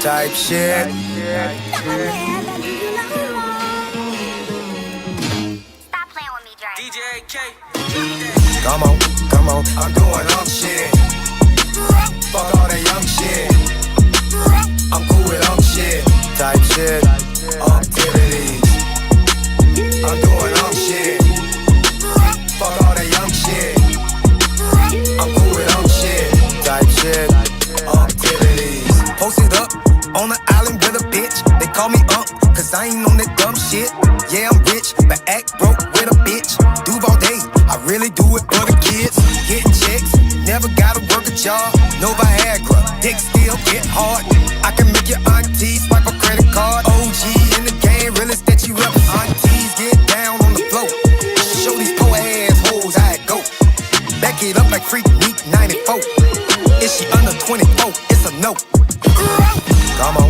type shit. Stop playing with me, Drake. DJ K. Come on, I'm doing shit. Fuck all that young shit. I'm cool with shit. Type shit. Activities. I'm doing shit. Fuck all that young shit. I'm cool with shit. Type shit. Activities. Posted up on the island with a bitch. They call me cause I ain't on that dumb shit. Yeah, I'm rich, but act broke with a bitch. Duval day, I really do it for the kids. Getting checks, never gotta work a job. No Viagra, dick still get hard. I can make your auntie swipe a credit card. OG in the game, realest that you ever. Aunties get down on the floor. Show these poor ass hoes how it go. Back it up like Freak Meek 94. Is she under 24? It's a no. Come on,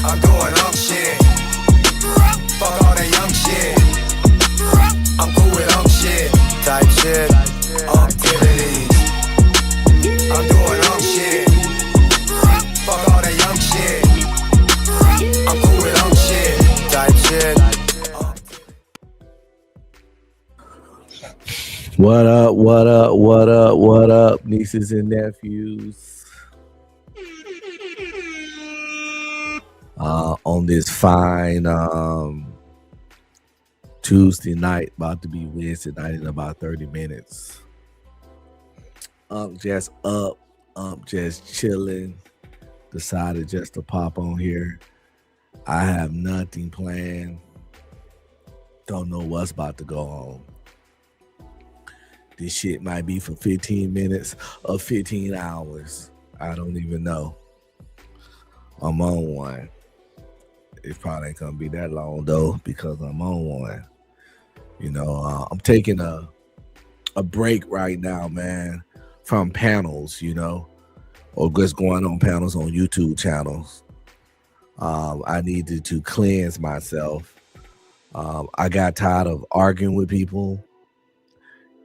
I'm doing shit. Fuck all that young shit. I'm cool with shit. Type shit. Activities. I'm doing shit. Fuck all that young shit. I'm cool with shit. Type shit. What up, nieces and nephews? On this fine Tuesday night, about to be Wednesday night in about 30 minutes. Just up, just chilling. Decided just to pop on here. I have nothing planned. Don't know what's about to go on. This shit might be for 15 minutes or 15 hours. I don't even know. I'm on one. It probably ain't gonna be that long though because I'm on one. You know, I'm taking a break right now, man, from panels, you know, or just going on panels on YouTube channels. I needed to cleanse myself. I got tired of arguing with people,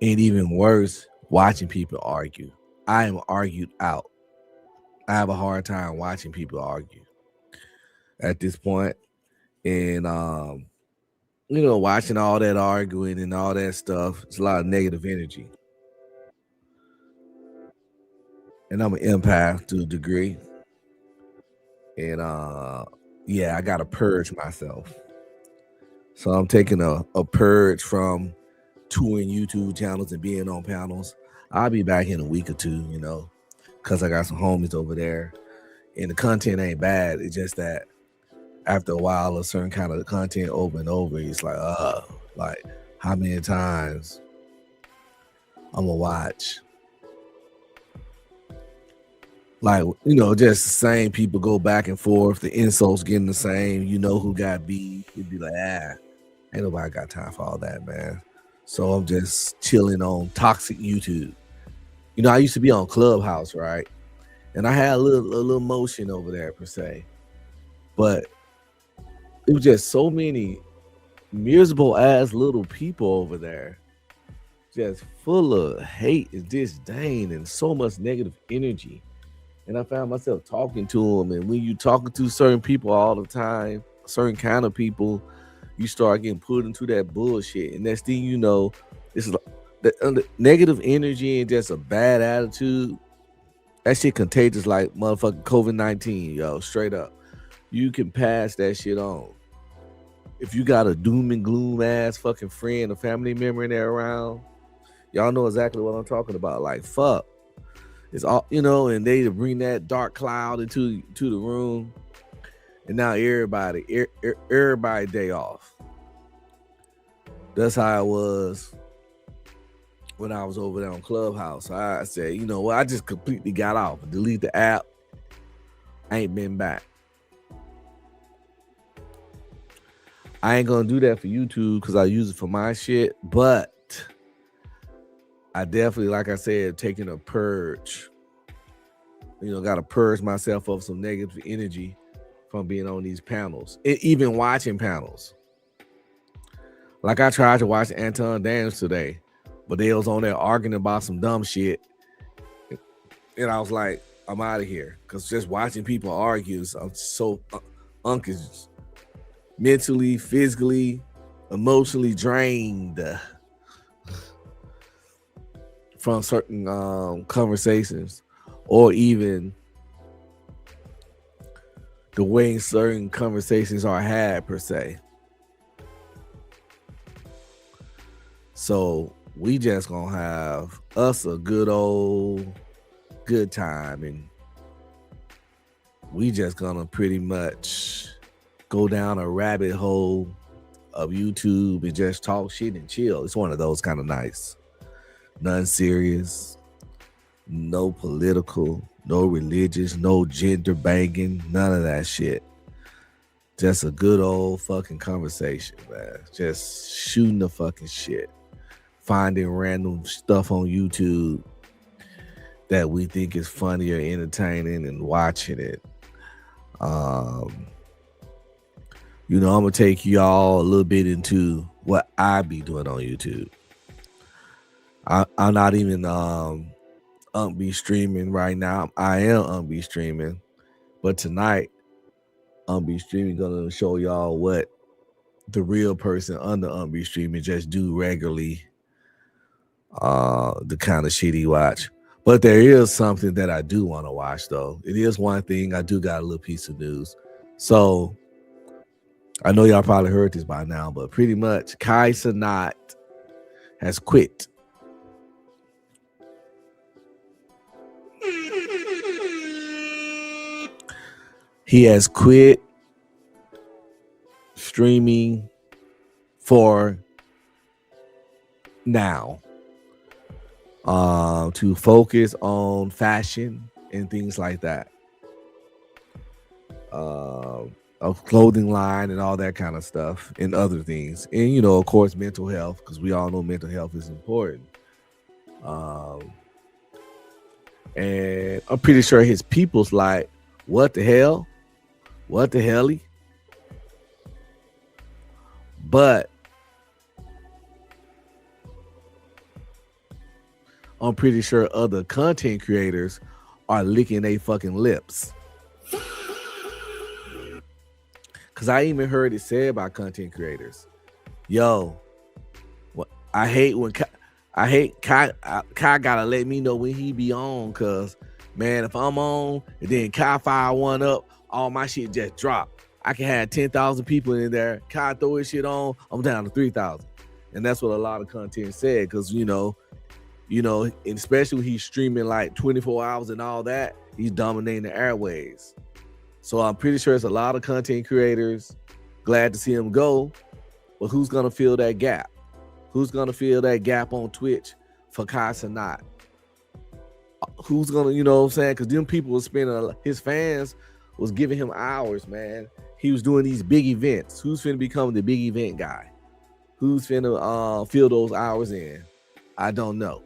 and even worse, watching people argue. I am argued out. I have a hard time watching people argue at this point. And you know, watching all that arguing and all that stuff, it's a lot of negative energy. And I'm an empath to a degree. And yeah, I gotta purge myself. So I'm taking a purge from touring YouTube channels and being on panels. I'll be back in a week or two, you know, because I got some homies over there. And the content ain't bad. It's just that after a while, a certain kind of content over and over, it's like how many times I'm gonna watch? Like, you know, just the same people go back and forth, the insults getting the same, you know who got beat. It'd be like, ain't nobody got time for all that, man. So I'm just chilling on toxic YouTube. You know, I used to be on Clubhouse, right? And I had a little motion over there per se. But it was just so many miserable ass little people over there, just full of hate and disdain and so much negative energy. And I found myself talking to them. And when you talking to certain people all the time, certain kind of people, you start getting put into that bullshit. And next thing you know, it's like the negative energy and just a bad attitude. That shit contagious like motherfucking COVID-19, yo, straight up. You can pass that shit on. If you got a doom and gloom ass fucking friend or family member in there around, y'all know exactly what I'm talking about. Like, fuck. It's all, you know, and they bring that dark cloud into the room. And now everybody day off. That's how it was when I was over there on Clubhouse. I said, you know what? I just completely got off. Delete the app. I ain't been back. I ain't gonna do that for YouTube because I use it for my shit. But I definitely, like I said, taking a purge. You know, got to purge myself of some negative energy from being on these panels, even watching panels. Like I tried to watch Anton Daniels today, but they was on there arguing about some dumb shit. And I was like, I'm out of here because just watching people argue, I'm so Unc is mentally, physically, emotionally drained from certain conversations, or even the way certain conversations are had per se. So we just gonna have us a good time, and we just gonna pretty much go down a rabbit hole of YouTube and just talk shit and chill. It's one of those kind of nights. None serious, no political, no religious, no gender banging, none of that shit. Just a good old fucking conversation, man. Just shooting the fucking shit. Finding random stuff on YouTube that we think is funny or entertaining and watching it. You know, I'm gonna take y'all a little bit into what I be doing on YouTube. I'm not even be streaming right now. I am be streaming, but tonight be streaming gonna show y'all what the real person under be streaming just do regularly. The kind of shit he watch. But there is something that I do want to watch, though. It is one thing. I do got a little piece of news. So I know y'all probably heard this by now, but pretty much Kai Cenat has quit. He has quit streaming for now. To focus on fashion and things like that. A clothing line and all that kind of stuff and other things. And, you know, of course, mental health, because we all know mental health is important. And I'm pretty sure his people's like, what the hell? What the helly? But I'm pretty sure other content creators are licking their fucking lips. Cause I even heard it said by content creators, "Yo, I hate Kai gotta let me know when he be on, cause man, if I'm on and then Kai fire one up, all my shit just drop. I can have 10,000 people in there. Kai throw his shit on, I'm down to 3,000." And that's what a lot of content said, cause you know, and especially when he's streaming like 24 hours and all that, he's dominating the airways. So I'm pretty sure it's a lot of content creators glad to see him go, but who's gonna fill that gap? Who's gonna fill that gap on Twitch for Kai Cenat? Who's gonna, you know what I'm saying? Because them people was spending, his fans was giving him hours, man. He was doing these big events. Who's finna become the big event guy? Who's finna fill those hours in? I don't know.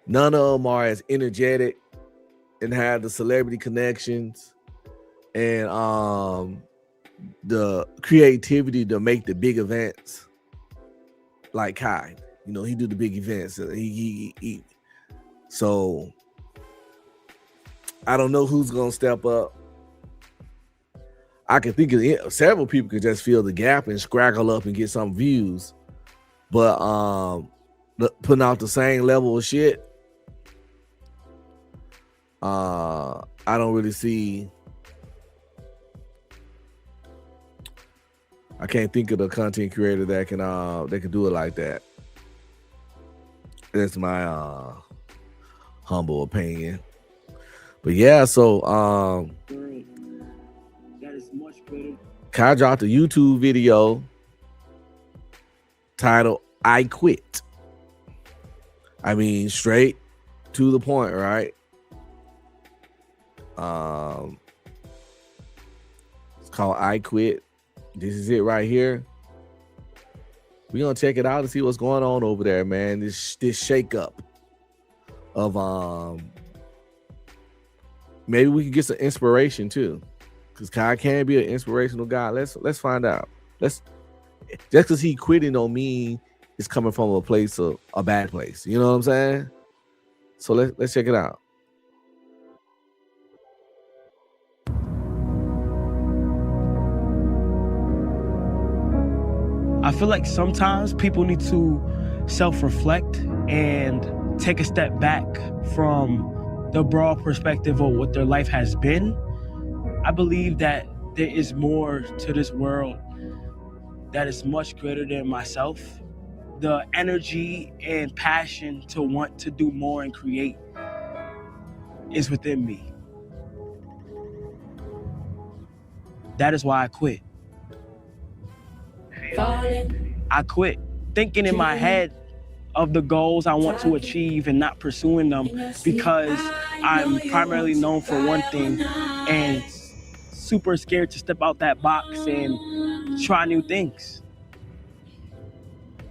None of them are as energetic and have the celebrity connections and the creativity to make the big events like Kai. You know, he do the big events. He so I don't know who's gonna step up. I can think of several people could just fill the gap and scraggle up and get some views, but putting out the same level of shit, I don't really see. I can't think of the content creator that can do it like that. That's my humble opinion. But yeah, so Kai dropped a YouTube video titled "I Quit." I mean, straight to the point, right? It's called "I Quit." This is it right here. We're gonna check it out and see what's going on over there, man. This shakeup of maybe we can get some inspiration too, because Kai can be an inspirational guy. Let's find out. Just because he quitting don't mean it's coming from a place of a bad place. You know what I'm saying? So let's check it out. I feel like sometimes people need to self-reflect and take a step back from the broad perspective of what their life has been. I believe that there is more to this world that is much greater than myself. The energy and passion to want to do more and create is within me. That is why I quit. I quit thinking in my head of the goals I want to achieve and not pursuing them because I'm primarily known for one thing and super scared to step out that box and try new things.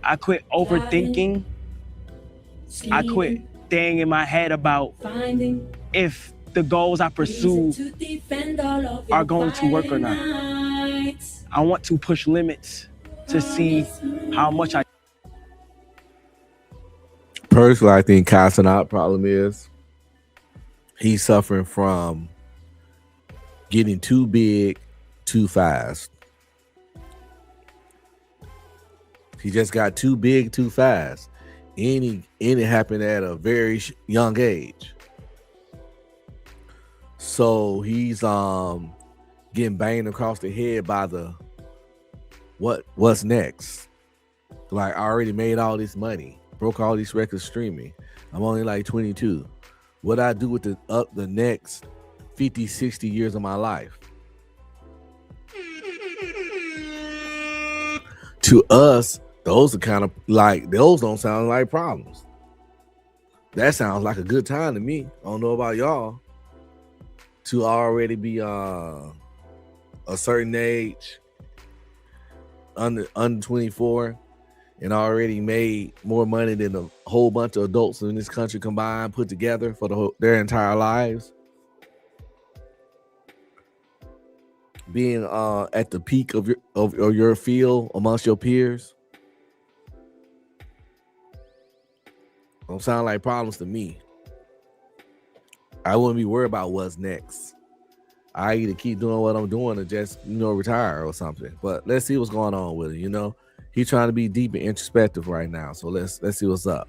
I quit overthinking. I quit staying in my head about if the goals I pursue are going to work or not. I want to push limits to see how much I... Personally, I think Casanat problem is he's suffering from getting too big too fast. He just got too big too fast. And it happened at a very young age. So he's getting banged across the head by the what's next. Like, I already made all this money, broke all these records streaming. I'm only like 22. What I do with the next 50, 60 years of my life? To us, those are kind of like, those don't sound like problems. That sounds like a good time to me. I don't know about y'all. To already be a certain age, under 24, and already made more money than a whole bunch of adults in this country combined put together for their entire lives. Being at the peak of your field amongst your peers don't sound like problems to me. I wouldn't be worried about what's next. I either keep doing what I'm doing or just, retire or something. But let's see what's going on with it. He's trying to be deep and introspective right now. So let's see what's up.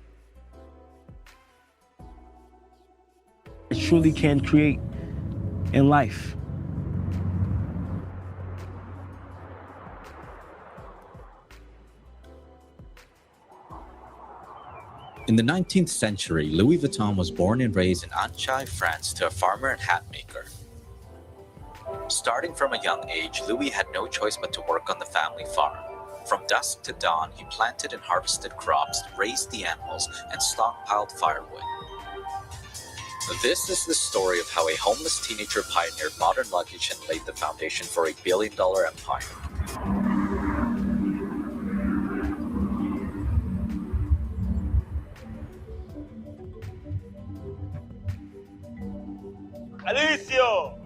truly can create in life. In the 19th century, Louis Vuitton was born and raised in Annecy, France, to a farmer and hat maker. Starting from a young age, Louis had no choice but to work on the family farm. From dusk to dawn, he planted and harvested crops, raised the animals, and stockpiled firewood. This is the story of how a homeless teenager pioneered modern luggage and laid the foundation for a billion-dollar empire. Alicio!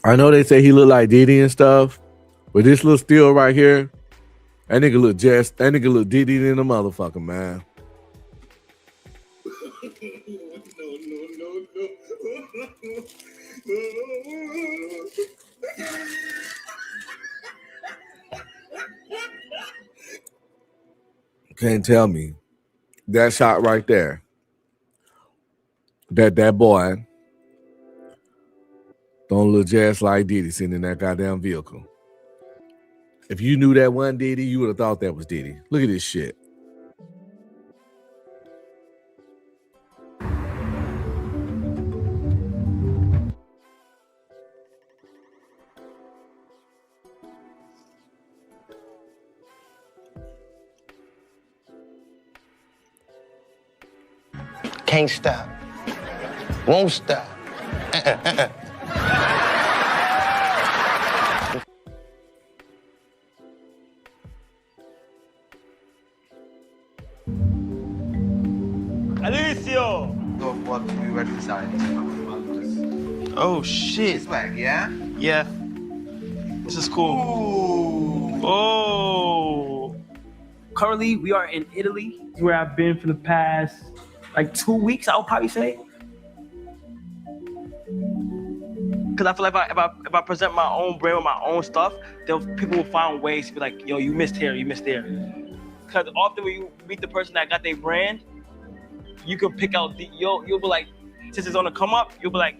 I know they say he look like Diddy and stuff, but this little still right here, that nigga look Diddy than a motherfucker, man. Can't tell me that shot right there, that boy don't look just like Diddy sitting in that goddamn vehicle. If you knew that one Diddy, you would have thought that was Diddy. Look at this shit. Can't stop. Won't stop. Alicio! Of what we were designing. Oh shit. This bag, yeah? Yeah. This is cool. Ooh. Oh. currently we are in Italy, where I've been for the past like 2 weeks. I would probably say, because I feel like if I present my own brand with my own stuff, people will find ways to be like, yo, you missed here, you missed there. Because often when you meet the person that got their brand, you can pick out you'll be like, since it's on the come up, you'll be like,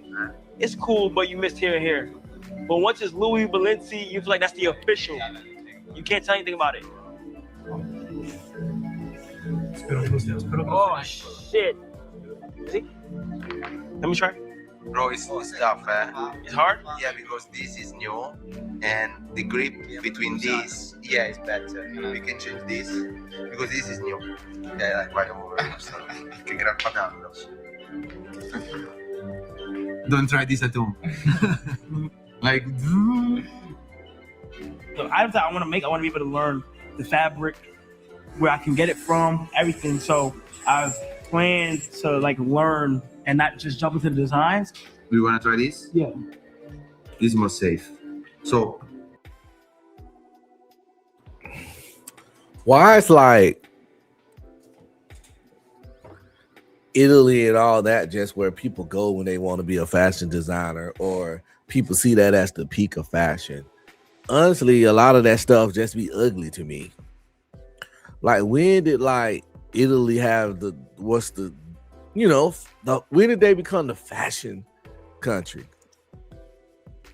it's cool, but you missed here and here. But once it's Louis Balenci, you feel like that's the official. You can't tell anything about it. Oh shit! See? Let me try. Bro, it's tough, It's hard. Yeah, because this is new, and the grip between these, yeah, is better. We can change this, because this is new. Yeah, like, vai over. Che gran pagando. Don't try this at home. Like, The items that I want to make, I want to be able to learn the fabric, where I can get it from, everything. So I've planned to like learn and not just jump into the designs. we wanna try this? Yeah. This is more safe. So, Why it's like Italy and all that, just where people go when they want to be a fashion designer, or people see that as the peak of fashion. Honestly, a lot of that stuff just be ugly to me. Like, when did like Italy have when did they become the fashion country?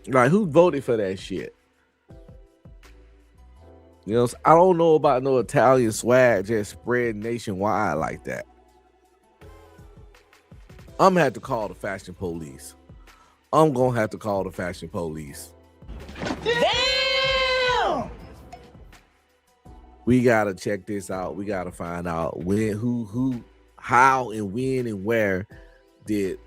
Like, who voted for that shit? You know, I don't know about no Italian swag just spread nationwide like that. I'm gonna have to call the fashion police. I'm gonna have to call the fashion police. Damn! We gotta check this out. We gotta find out when, how, and when and where did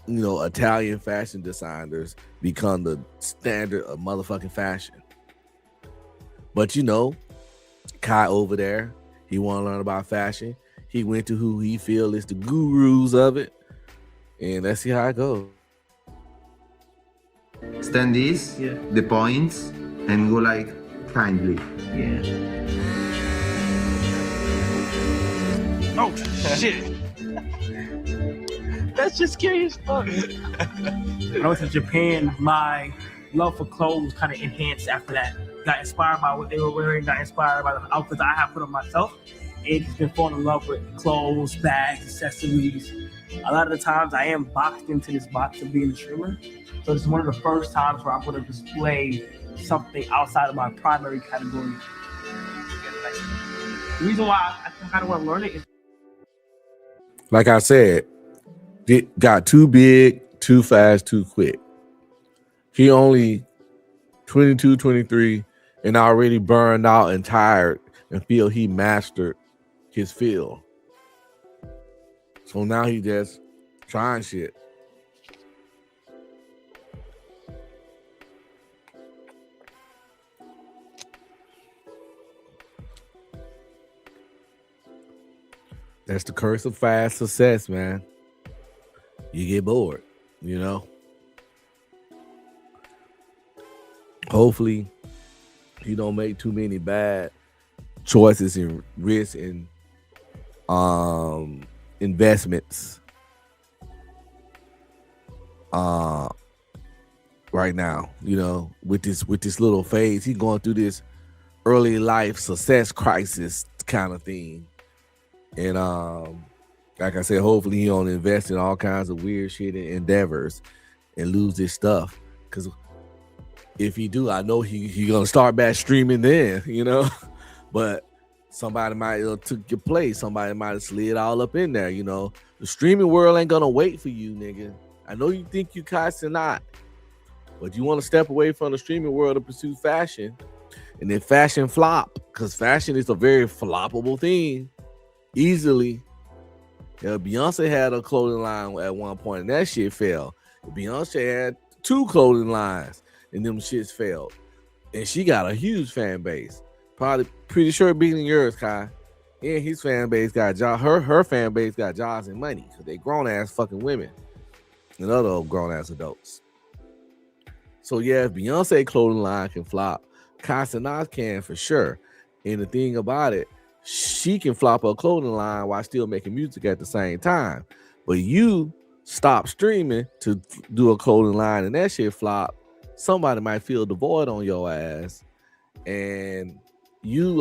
Italian fashion designers become the standard of motherfucking fashion. But Kai over there, he want to learn about fashion. He went to who he feel is the gurus of it, and let's see how it goes. stand this, Yeah. the points, and go like kindly. Yeah. Oh shit! That's just scary as fuck. When I went to Japan, my love for clothes kind of enhanced after that. Got inspired by what they were wearing, got inspired by the outfits I have put on myself. And just been falling in love with clothes, bags, accessories. A lot of the times I am boxed into this box of being a streamer. So this is one of the first times where I'm going to display something outside of my primary category. The reason why I kind of want to learn it is, Like I said, it got too big, too fast, too quick. He only 22, 23, and already burned out and tired and feel he mastered his field. So now he just trying shit. That's the curse of fast success, man. You get bored, Hopefully, you don't make too many bad choices and risks and investments right now. With this little phase, he's going through this early life success crisis kind of thing. And like I said, hopefully he don't invest in all kinds of weird shit and endeavors and lose his stuff. Because if he do, I know he gonna start back streaming then, But somebody might have took your place. Somebody might have slid all up in there, The streaming world ain't gonna wait for you, nigga. I know you think you Kai not, but you want to step away from the streaming world to pursue fashion, and then fashion flop, because fashion is a very floppable thing. Easily. Beyonce had a clothing line at one point, and that shit failed. Beyonce had 2 clothing lines, and them shits failed. And she got a huge fan base. Probably pretty sure beating yours, Kai. And his fan base got jobs. Her fan base got jobs and money, because they grown ass fucking women and other old grown ass adults. So yeah, if Beyonce clothing line can flop, Kai Cenat can for sure. And the thing about it, she can flop her clothing line while still making music at the same time. But you stop streaming to do a clothing line and that shit flop. Somebody might feel the void on your ass, and you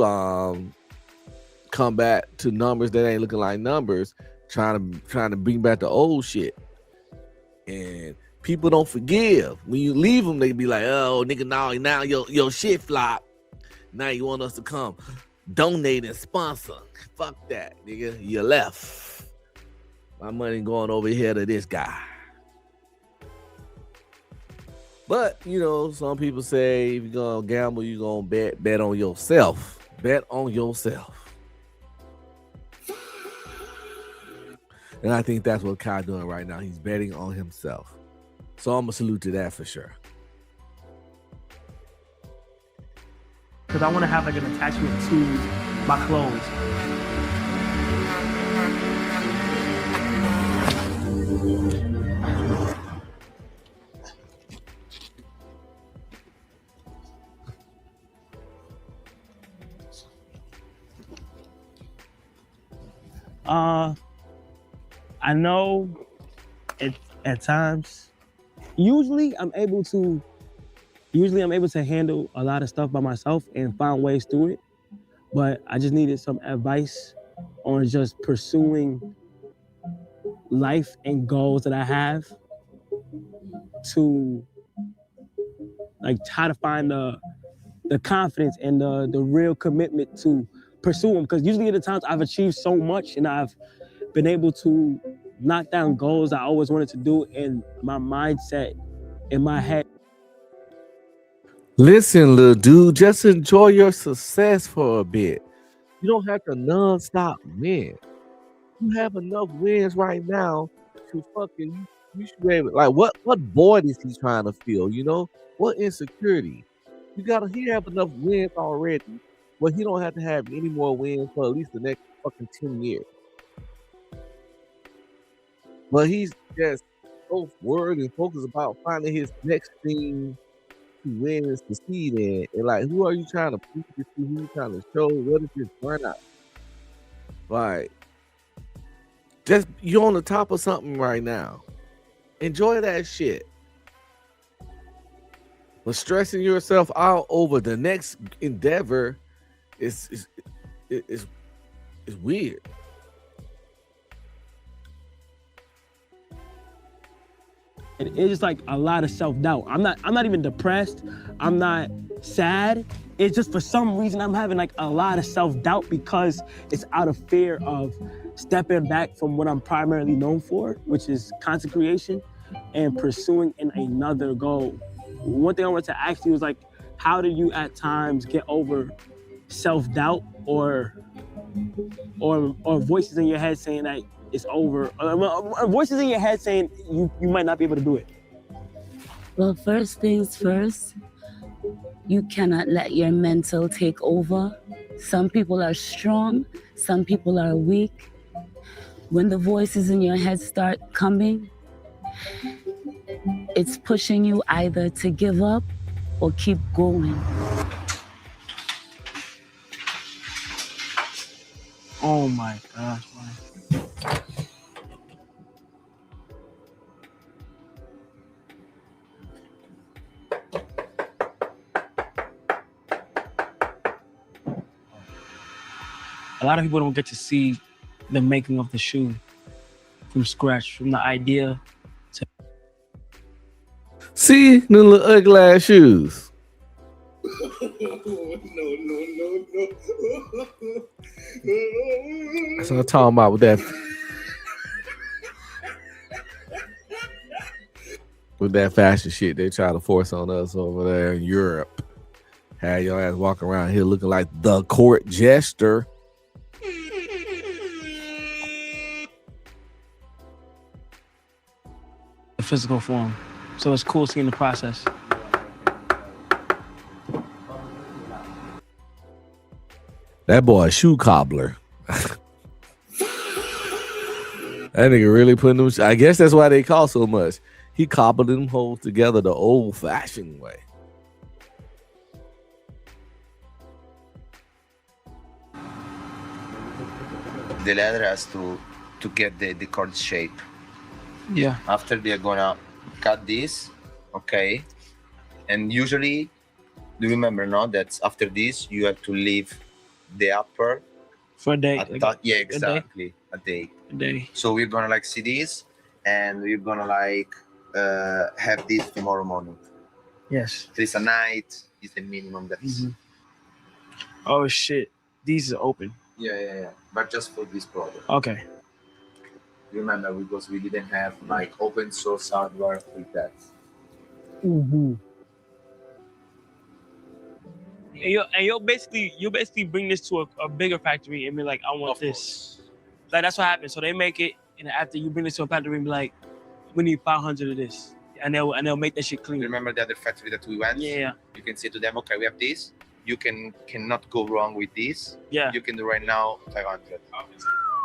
come back to numbers that ain't looking like numbers, trying to bring back the old shit. And people don't forgive. When you leave them, they be like, "Oh, nigga, now your shit flop. Now you want us to come donate and sponsor? Fuck that, nigga. You left. My money going over here to this guy." But you know, some people say if you're gonna gamble, you're gonna bet on yourself. Bet on yourself. And I think that's what Kai doing right now. He's betting on himself. So I'm gonna salute to that for sure. Because I want to have like an attachment to my clothes. I know at times, usually I'm able to handle a lot of stuff by myself and find ways through it. But I just needed some advice on just pursuing life and goals that I have to like try to find the confidence and the real commitment to pursue them. Because usually at the times I've achieved so much and I've been able to knock down goals I always wanted to do, and my mindset in my head. Listen, little dude, just enjoy your success for a bit. You don't have to non-stop win. You have enough wins right now to fucking, you should be able, like, what void is he trying to fill, you know? What insecurity? He have enough wins already, but he don't have to have any more wins for at least the next fucking 10 years. But he's just so worried and focused about finding his next thing to win and succeed in. And like, who are you trying to prove this to? Who are you trying to show? What is this burnout? Like, just you're on the top of something right now. Enjoy that shit. But stressing yourself out over the next endeavor is weird. And it's just like a lot of self-doubt. I'm not even depressed. I'm not sad. It's just for some reason I'm having like a lot of self-doubt because it's out of fear of stepping back from what I'm primarily known for, which is content creation, and pursuing another goal. One thing I wanted to ask you was like, how do you at times get over self-doubt or voices in your head saying that it's over, voices in your head saying you might not be able to do it? Well, first things first, you cannot let your mental take over. Some people are strong, some people are weak. When the voices in your head start coming, it's pushing you either to give up or keep going. Oh my gosh, man. A lot of people don't get to see the making of the shoe from scratch, from the idea to... See, the little ugly ass shoes. No. That's what I'm talking about with that fashion shit they try to force on us over there in Europe. Had your ass walking around here looking like the court jester. the physical form. So it's cool seeing the process. That boy a shoe cobbler. That nigga really putting them. I guess that's why they cost so much. He cobbled them hoes together the old-fashioned way. the leather has to get the cord shape. Yeah. After they're gonna cut this, okay, and usually, do you remember now that after this you have to leave the upper For a day. yeah, exactly, a day. A day. So we're gonna like see this, and we're gonna like have this tomorrow morning. Yes. At least a night is the minimum. That's Oh shit. These are open. yeah. But just for this product. Okay. Remember, because we didn't have like open source hardware with that. Mm-hmm. And you'll basically bring this to a bigger factory and be like, I want Of this. course. Like that's what happens. So they make it, and after you bring this to a factory and be like, we need 500 of this, and they'll make that shit clean. Remember the other factory that we went? Yeah. You can say to them, okay, we have this. You cannot go wrong with this. Yeah. You can do right now 500.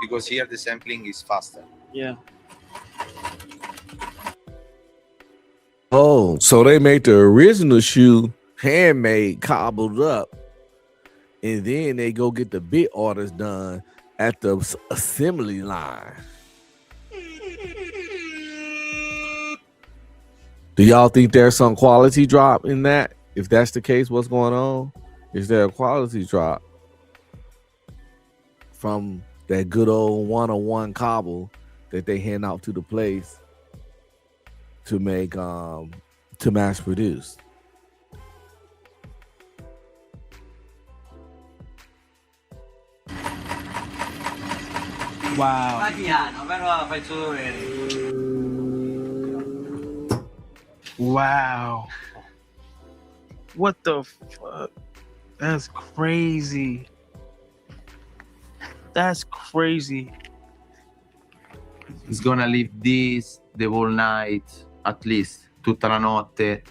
Because here the sampling is faster. Yeah. Oh, so they make the original shoe handmade, cobbled up, and then they go get the bit orders done at the assembly line. Do y'all think there's some quality drop in that? If that's the case, what's going on? Is there a quality drop from that good old 101 cobble that they hand out to the place to make to mass produce? Wow. Wow. What the fuck? That's crazy. That's crazy. It's gonna leave this the whole night, at least tutta la notte,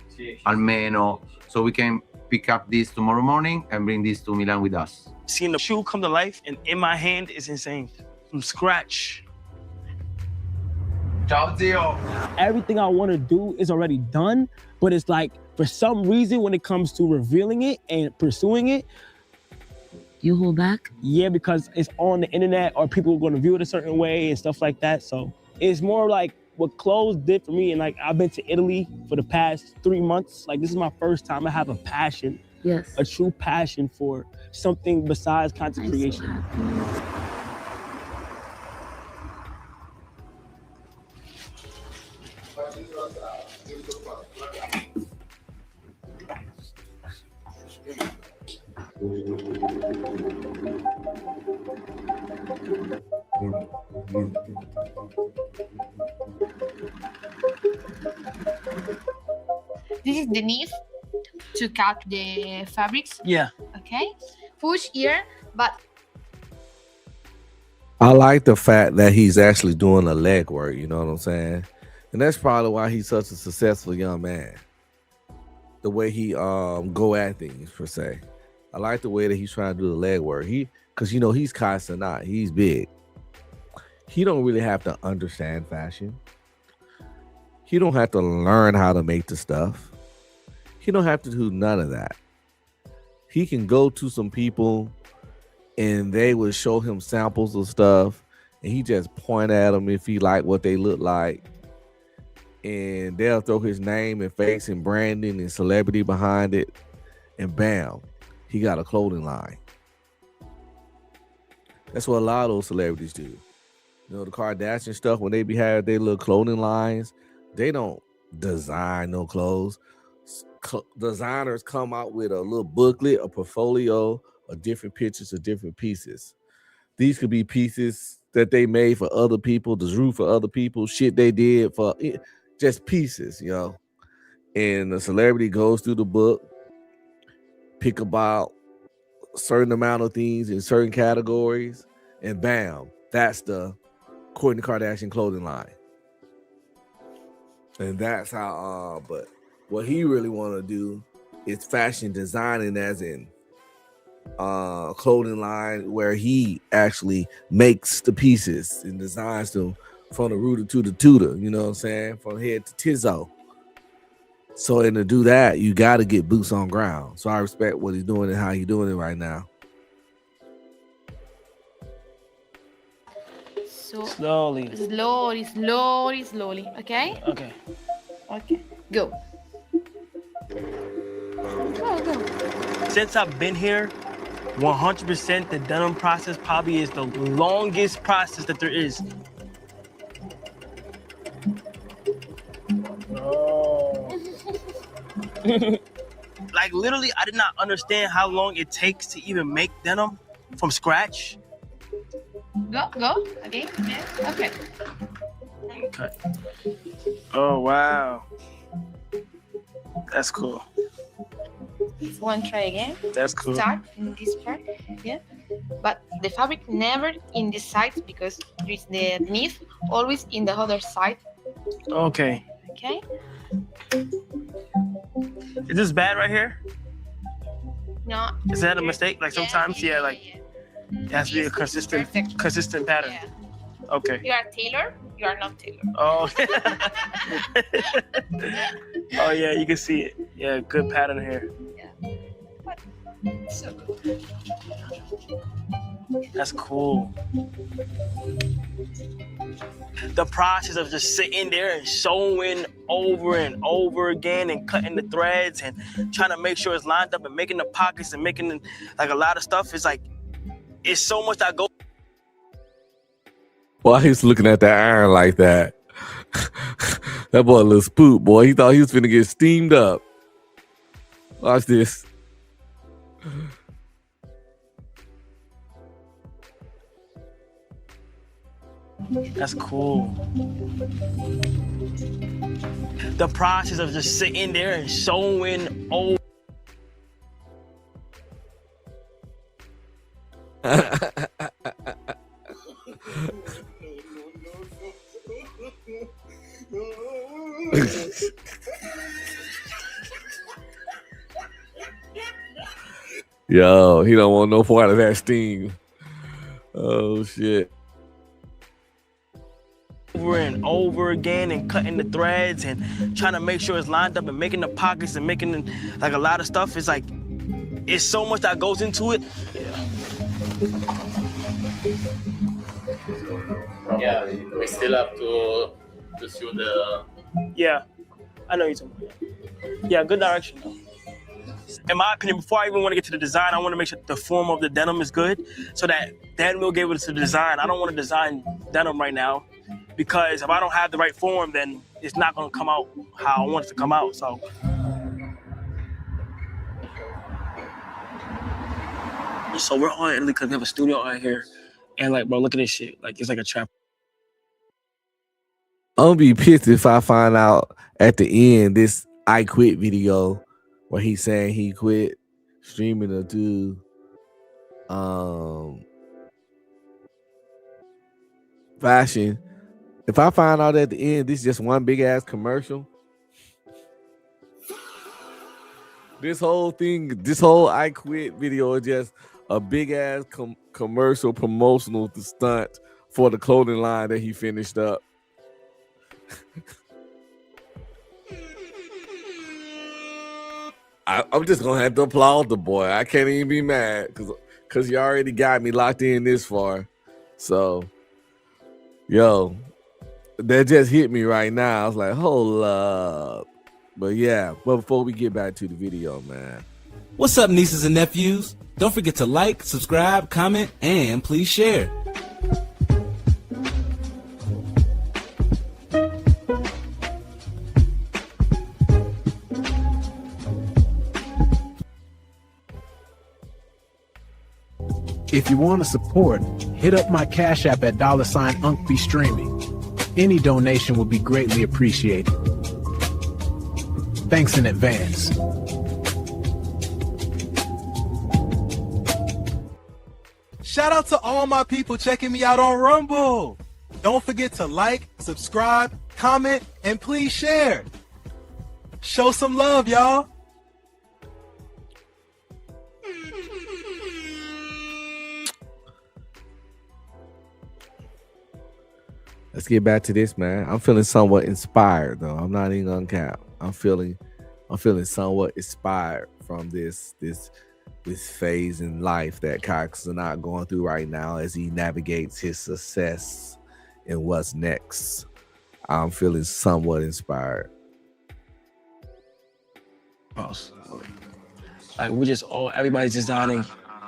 almeno, so we can pick up this tomorrow morning and bring this to Milan with us. Seeing the shoe come to life and in my hand is insane. From scratch. Ciao, zio. Everything I want to do is already done, but it's like, for some reason, when it comes to revealing it and pursuing it, You hold back? yeah, because it's on the internet or people are going to view it a certain way and stuff like that. So it's more like what clothes did for me. And like, I've been to Italy for the past 3 months. Like, this is my first time I have a passion, Yes. a true passion for something besides content I'm so creation. happy. This is the knife to cut the fabrics. Yeah. Okay, push here, but I like the fact that he's actually doing the leg work, you know what I'm saying? And that's probably why he's such a successful young man. The way he go at things, per se. I like the way that he's trying to do the leg work. Because you know he's Kai Cenat, he's big. He don't really have to understand fashion. He don't have to learn how to make the stuff. He don't have to do none of that. He can go to some people and they would show him samples of stuff and he just point at them if he like what they look like. And they'll throw his name and face and branding and celebrity behind it. And bam, he got a clothing line. That's what a lot of those celebrities do. You know, the Kardashian stuff, when they be having their little clothing lines, they don't design no clothes. Designers come out with a little booklet, a portfolio of different pictures of different pieces. These could be pieces that they made for other people, the drew for other people, shit they did for just pieces, you know. And the celebrity goes through the book, pick about a certain amount of things in certain categories, and bam, that's the Kourtney Kardashian clothing line. And that's how but what he really want to do is fashion designing, as in clothing line where he actually makes the pieces and designs them from the rooter to the tutor, you know what I'm saying, from head to tizzo. So, and to do that, you got to get boots on ground. So I respect what he's doing and how he's doing it right now. So Slowly. slowly. Okay. Okay. Okay. Go. Go. Since I've been here, 100% the denim process probably is the longest process that there is. Oh. Like literally, I did not understand how long it takes to even make denim from scratch. Go. Okay. Yeah. Okay. Okay. Oh wow. That's cool. One try again. That's cool. Start in this part. Yeah. But the fabric never in this side because there is the knit always in the other side. Okay. Okay. Is this bad right here? No. Is that a mistake? Like sometimes, yeah, like it has to be a consistent pattern. Yeah. Okay. You are tailor. You are not tailor. Oh. Oh yeah, you can see it. Yeah, good pattern here. So good. That's cool. The process of just sitting there and sewing over and over again and cutting the threads and trying to make sure it's lined up and making the pockets and making like a lot of stuff is like, it's so much that goes. Why he's looking at that iron like that? That boy a little spook, boy. He thought he was finna get steamed up. Watch this. That's cool. The process of just sitting there and sewing over. Yo, he don't want no part of that steam. Oh shit. Over and over again and cutting the threads and trying to make sure it's lined up and making the pockets and making like a lot of stuff. It's like, it's so much that goes into it. Yeah, we still have to sew the. Yeah, I know you're talking about. Yeah, good direction though. In my opinion, before I even want to get to the design, I want to make sure the form of the denim is good so that then we'll get to the design. I don't want to design denim right now because if I don't have the right form, then it's not going to come out how I want it to come out. So. So we're on Italy because we have a studio out here. And like, bro, look at this shit. Like, it's like a trap. I'm gonna be pissed if I find out at the end this I quit video where he's saying he quit streaming to do fashion. If I find out at the end this is just one big ass commercial, this whole thing, this whole I quit video is just a big ass commercial promotional stunt for the clothing line that he finished up. I'm just gonna have to applaud the boy. I can't even be mad because you already got me locked in this far. So, yo, that just hit me right now. I was like, hold up. But yeah, but before we get back to the video, man. What's up, nieces and nephews? Don't forget to like, subscribe, comment, and please share. If you want to support, hit up my Cash App at $UncBe Streaming. Any donation will be greatly appreciated. Thanks in advance. Shout out to all my people checking me out on Rumble. Don't forget to like, subscribe, comment, and please share. Show some love, y'all. Let's get back to this, man. I'm feeling somewhat inspired, though. I'm not even gonna cap. I'm feeling somewhat inspired from this phase in life that Cox is not going through right now as he navigates his success and what's next. I'm feeling somewhat inspired. Like we just everybody's designing,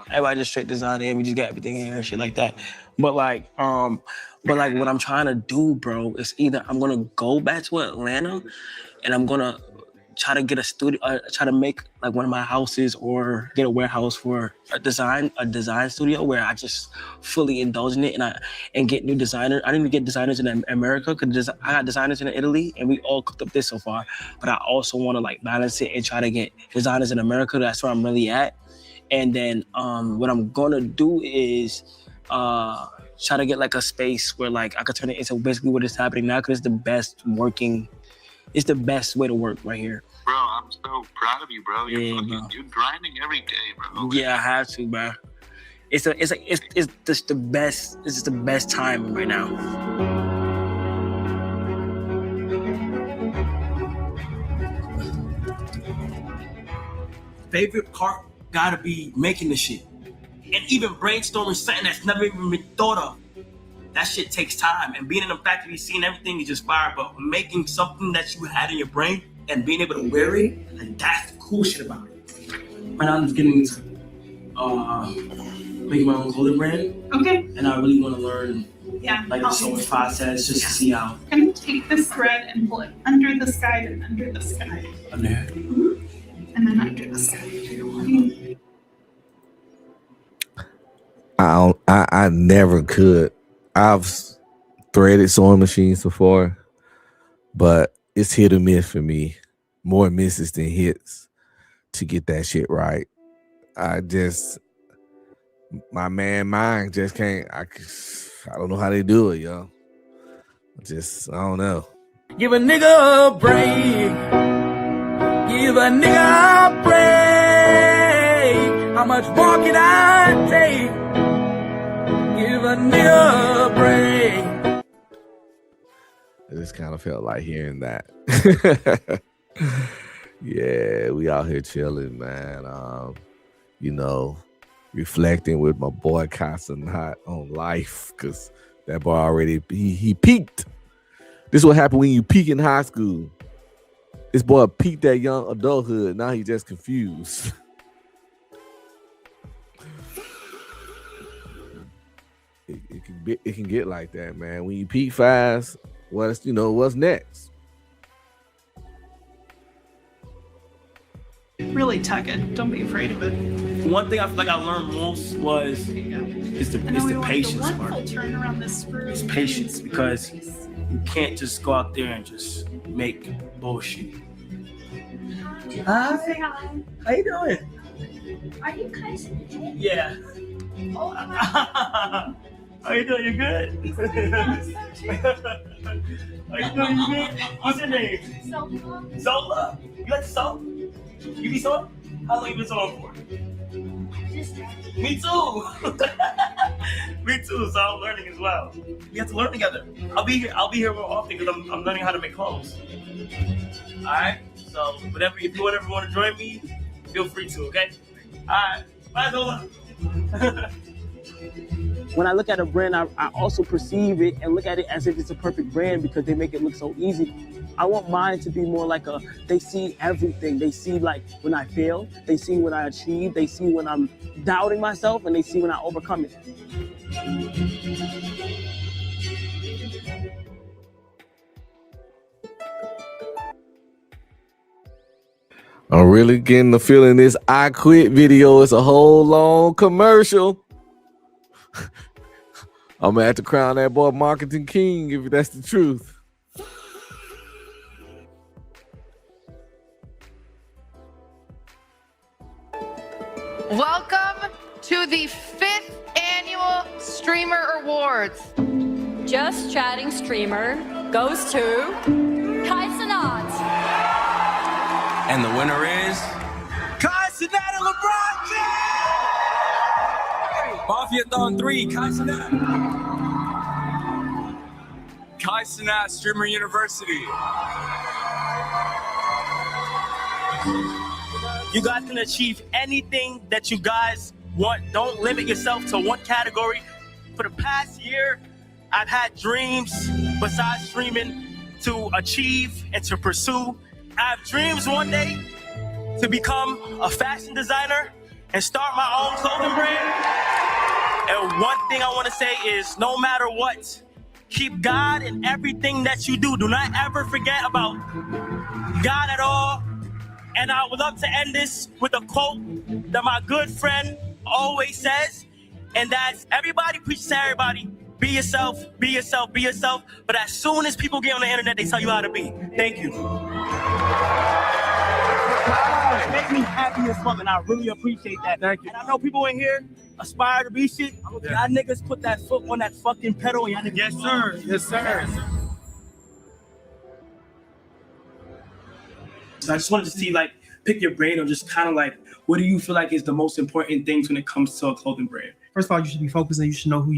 everybody just straight designing. We just got everything in here and shit like that. But like what I'm trying to do, bro, is either I'm gonna go back to Atlanta and I'm gonna try to get a studio, try to make like one of my houses or get a warehouse for a design studio where I just fully indulge in it and get new designers. I didn't even get designers in America because I got designers in Italy and we all cooked up this so far. But I also want to like balance it and try to get designers in America. That's where I'm really at. And then what I'm gonna do is try to get like a space where like I could turn it into basically what is happening now because it's the best way to work right here. Bro, I'm so proud of you, bro. You're grinding every day, bro. Yeah, I have to, bro. It's just the best. It's just the best time right now. Favorite part gotta be making the shit, and even brainstorming something that's never even been thought of. That shit takes time, and being in the factory, seeing everything is just fire. But making something that you had in your brain and being able to wear it, like that's the cool shit about it. Right now, I'm just getting into making my own clothing brand. Okay. And I really want to learn, like the sewing process, just to see how. I'm gonna take this thread and pull it under the sky and under the sky. Under here. Mm-hmm. And then under the sky. I never could. I've threaded sewing machines before, but it's hit or miss for me. More misses than hits to get that shit right. My mind just can't. I don't know how they do it, yo. I don't know. Give a nigga a break. Give a nigga a break. How much more can I take? Give a nigga a break. I just kind of felt like hearing that. Yeah, we out here chilling, man. Reflecting with my boy Casanat on life, because that boy already he peaked. This is what happened when you peak in high school. This boy peaked that young adulthood. Now he just confused. It can get like that, man. When you peak fast, what's next? Really tug it. Don't be afraid of it. One thing I feel like I learned most was the patience part. Turn around this screw. It's patience, because you can't just go out there and just make bullshit. Say hi. How you doing? Are you guys in it? Yeah. Oh, How you doing? You good? How you doing? You good? What's your name? Zola. You like to sew? You be sewing? How long you been sewing for? Me too. Me too. So I'm learning as well. We have to learn together. I'll be here more often because I'm learning how to make clothes. All right. So if you ever want to join me, feel free to. Okay. All right. Bye, Zola. When I look at a brand, I also perceive it and look at it as if it's a perfect brand because they make it look so easy. I want mine to be more like they see everything. They see like when I fail, they see when I achieve, they see when I'm doubting myself, and they see when I overcome it. I'm really getting the feeling this I Quit video is a whole long commercial. I'm gonna have to crown that boy Marketing King if that's the truth. Welcome to the 5th annual Streamer Awards. Just Chatting Streamer goes to Kai Cenat. And the winner is Kai Cenat and LeBron James! Mafia-thon 3, Kai Cenat. Kai Cenat, Streamer University. You guys can achieve anything that you guys want. Don't limit yourself to one category. For the past year, I've had dreams besides streaming to achieve and to pursue. I have dreams one day to become a fashion designer and start my own clothing brand. And one thing I want to say is no matter what, keep God in everything that you do. Do not ever forget about God at all. And I would love to end this with a quote that my good friend always says, and that's everybody preaches to everybody. Be yourself, be yourself, be yourself. But as soon as people get on the internet, they tell you how to be. Thank you. It makes me happy as fuck, and I really appreciate that. Thank you. And I know people in here aspire to be shit. Y'all niggas put that foot on that fucking pedal. And y'all niggas, yes, sir. Yes, sir. So I just wanted to see, like, pick your brain on just kind of like, what do you feel like is the most important things when it comes to a clothing brand? First of all, you should be focused and you should know who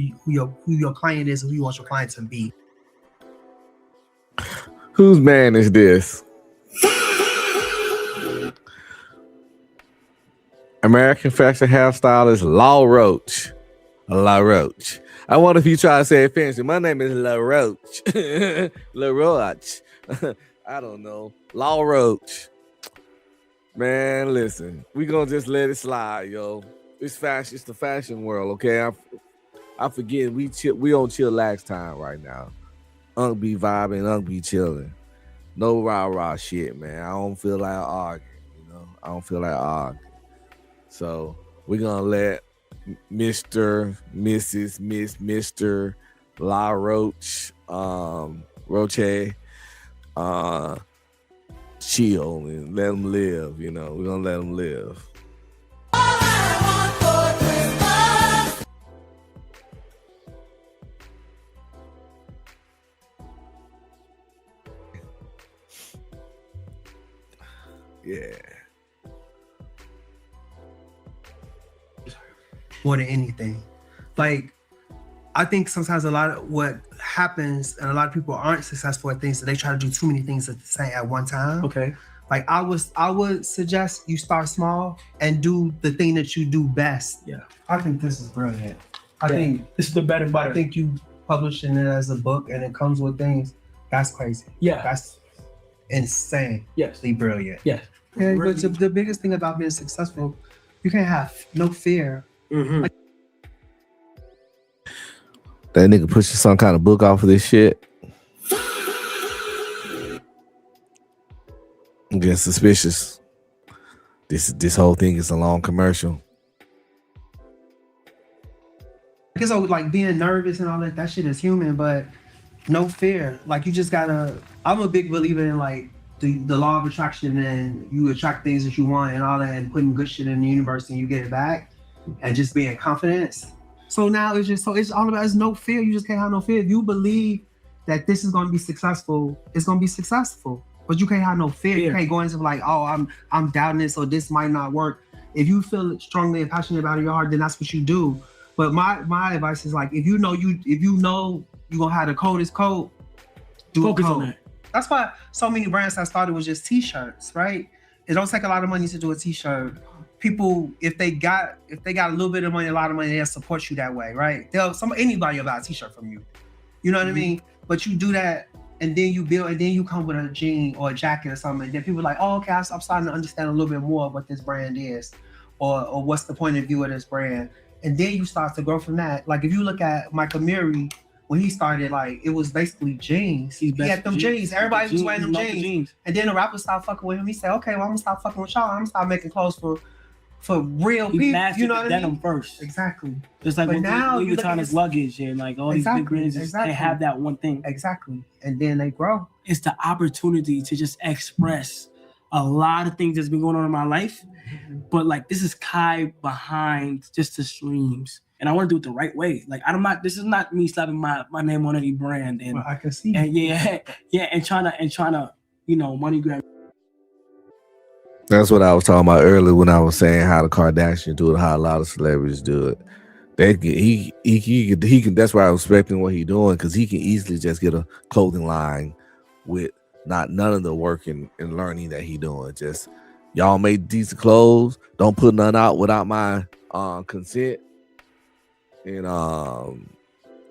your client is and who you want your client to be. Whose man is this? American fashion hairstylist Law Roach. La Roach. I wonder if you try to say it fancy. My name is La Roach. La Roach. I don't know. Law Roach. Man, listen. We gonna just let it slide, yo. It's fashion. It's the fashion world, okay? I forget we on chillax time right now. Unk be vibing, Unk be chilling. No rah shit, man. I don't feel like arguing, you know. I don't feel like arguing. So we're gonna let Mr., Mrs., Miss, Mr. La Roach, Roche, chill and let them live, you know. We're gonna let them live. Yeah. More than anything. Like, I think sometimes a lot of what happens, and a lot of people aren't successful at things, that they try to do too many things at one time. Okay. Like, I would suggest you start small and do the thing that you do best. Yeah. I think this is brilliant. I think this is the better. I think you publishing it as a book and it comes with things. That's crazy. Yeah. That's insane. Yes. Brilliant. Yes. Yeah, but the biggest thing about being successful, you can't have no fear. Mm-hmm. Like, that nigga pushing some kind of book off of this shit. I'm getting suspicious. This whole thing is a long commercial. I guess like being nervous and all that shit is human, but no fear. Like, you just gotta. I'm a big believer in like the law of attraction, and you attract things that you want and all that, and putting good shit in the universe and you get it back, and just being confident. So now it's all about, it's no fear. You just can't have no fear. If you believe that this is going to be successful, it's going to be successful. But you can't have no fear. You can't go into like, oh, I'm doubting this, or this might not work. If you feel strongly and passionate about it in your heart, then that's what you do. But my advice is like, if you know you're gonna have the coldest coat, focus on that. That's why so many brands that started with just t-shirts, right? It don't take a lot of money to do a t-shirt. People, if they got a little bit of money, a lot of money, they'll support you that way, right? Anybody will buy a t-shirt from you. You know what I mean? But you do that, and then you build, and then you come with a jean or a jacket or something, and then people are like, oh, okay, I'm starting to understand a little bit more of what this brand is, or what's the point of view of this brand. And then you start to grow from that. Like, if you look at Michael Murray, when he started, like, it was basically jeans. He had them jeans. Everybody was wearing them jeans. And then the rappers stopped fucking with him. He said, okay, well, I'm gonna stop fucking with y'all. I'm gonna start making clothes for real people. You know what I mean? First. Exactly. Just like but now Louis Vuitton's luggage and like all these big brands, they have that one thing. Exactly. And then they grow. It's the opportunity to just express a lot of things that's been going on in my life. But like, this is Kai behind just the streams. And I want to do it the right way. Like, this is not me slapping my name on any brand. And well, I can see. And and trying to, money grab. That's what I was talking about earlier when I was saying how the Kardashians do it, how a lot of celebrities do it. He can. That's why I was respecting what he's doing, because he can easily just get a clothing line with none of the work and learning that he doing. Just, y'all make decent clothes. Don't put none out without my consent. And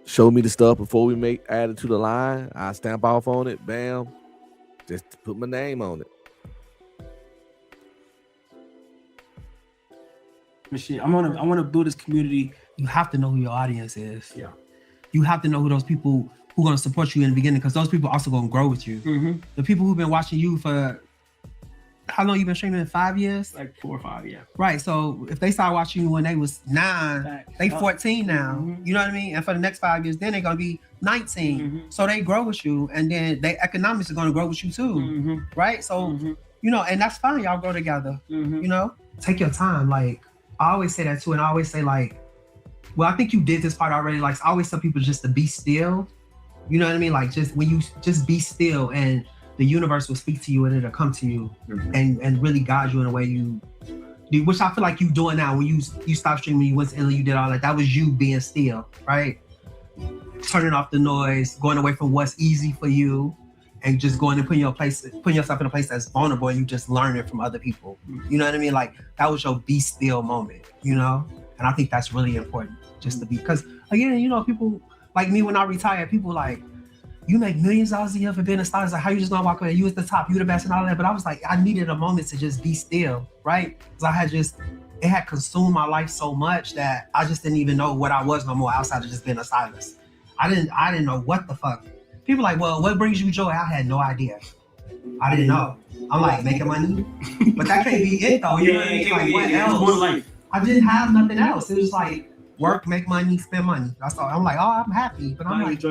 show me the stuff before we add it to the line. I stamp off on it, bam, just to put my name on it. Shit, I want to build this community. You have to know who your audience is. Yeah. You have to know who those people who are going to support you in the beginning, because those people also going to grow with you. Mm-hmm. The people who've been watching you for how long you been streaming? 5 years? Like 4 or 5, yeah. Right. So if they started watching you when they was 9, they 14 now. Mm-hmm. You know what I mean? And for the next 5 years, then they're gonna be 19. Mm-hmm. So they grow with you, and then their economics are gonna grow with you too. Mm-hmm. Right. So you know, and that's fine. Y'all grow together. Mm-hmm. You know, take your time. Like I always say that too, and I always say like, well, I think you did this part already. Like I always tell people just to be still. You know what I mean? Like just when you just be still, and the universe will speak to you, and it'll come to you, and really guide you in a way you do, which I feel like you doing now. When you stopped streaming, you went to Italy, you did all that. That was you being still, right? Turning off the noise, going away from what's easy for you, and just going and putting yourself in a place that's vulnerable, and you just learning from other people. You know what I mean? Like that was your be still moment, you know? And I think that's really important, just to be, because again, you know, people like me, when I retired, people like, you make millions of dollars a year for being a star. It's like, how you just gonna walk away? You was the top, you the best and all that. But I was like, I needed a moment to just be still, right? Because it had consumed my life so much that I just didn't even know what I was no more outside of just being a stylist. I didn't know what the fuck. People like, well, what brings you joy? I had no idea. I didn't know. I'm like, making money? But that can't be it though. You know what I mean? Like, what else? I didn't have nothing else. It was like, work, make money, spend money. That's all. I'm like, oh, I'm happy. But I'm like,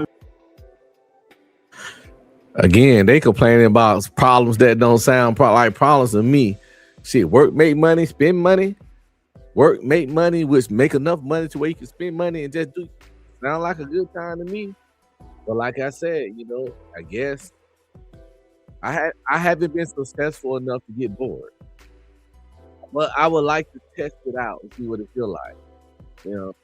again, they complaining about problems that don't sound like problems to me. Shit, work, make money, spend money. Work, make money, which make enough money to where you can spend money and just do. Sound like a good time to me. But like I said, you know, I guess I haven't been successful enough to get bored. But I would like to test it out and see what it feel like. You know.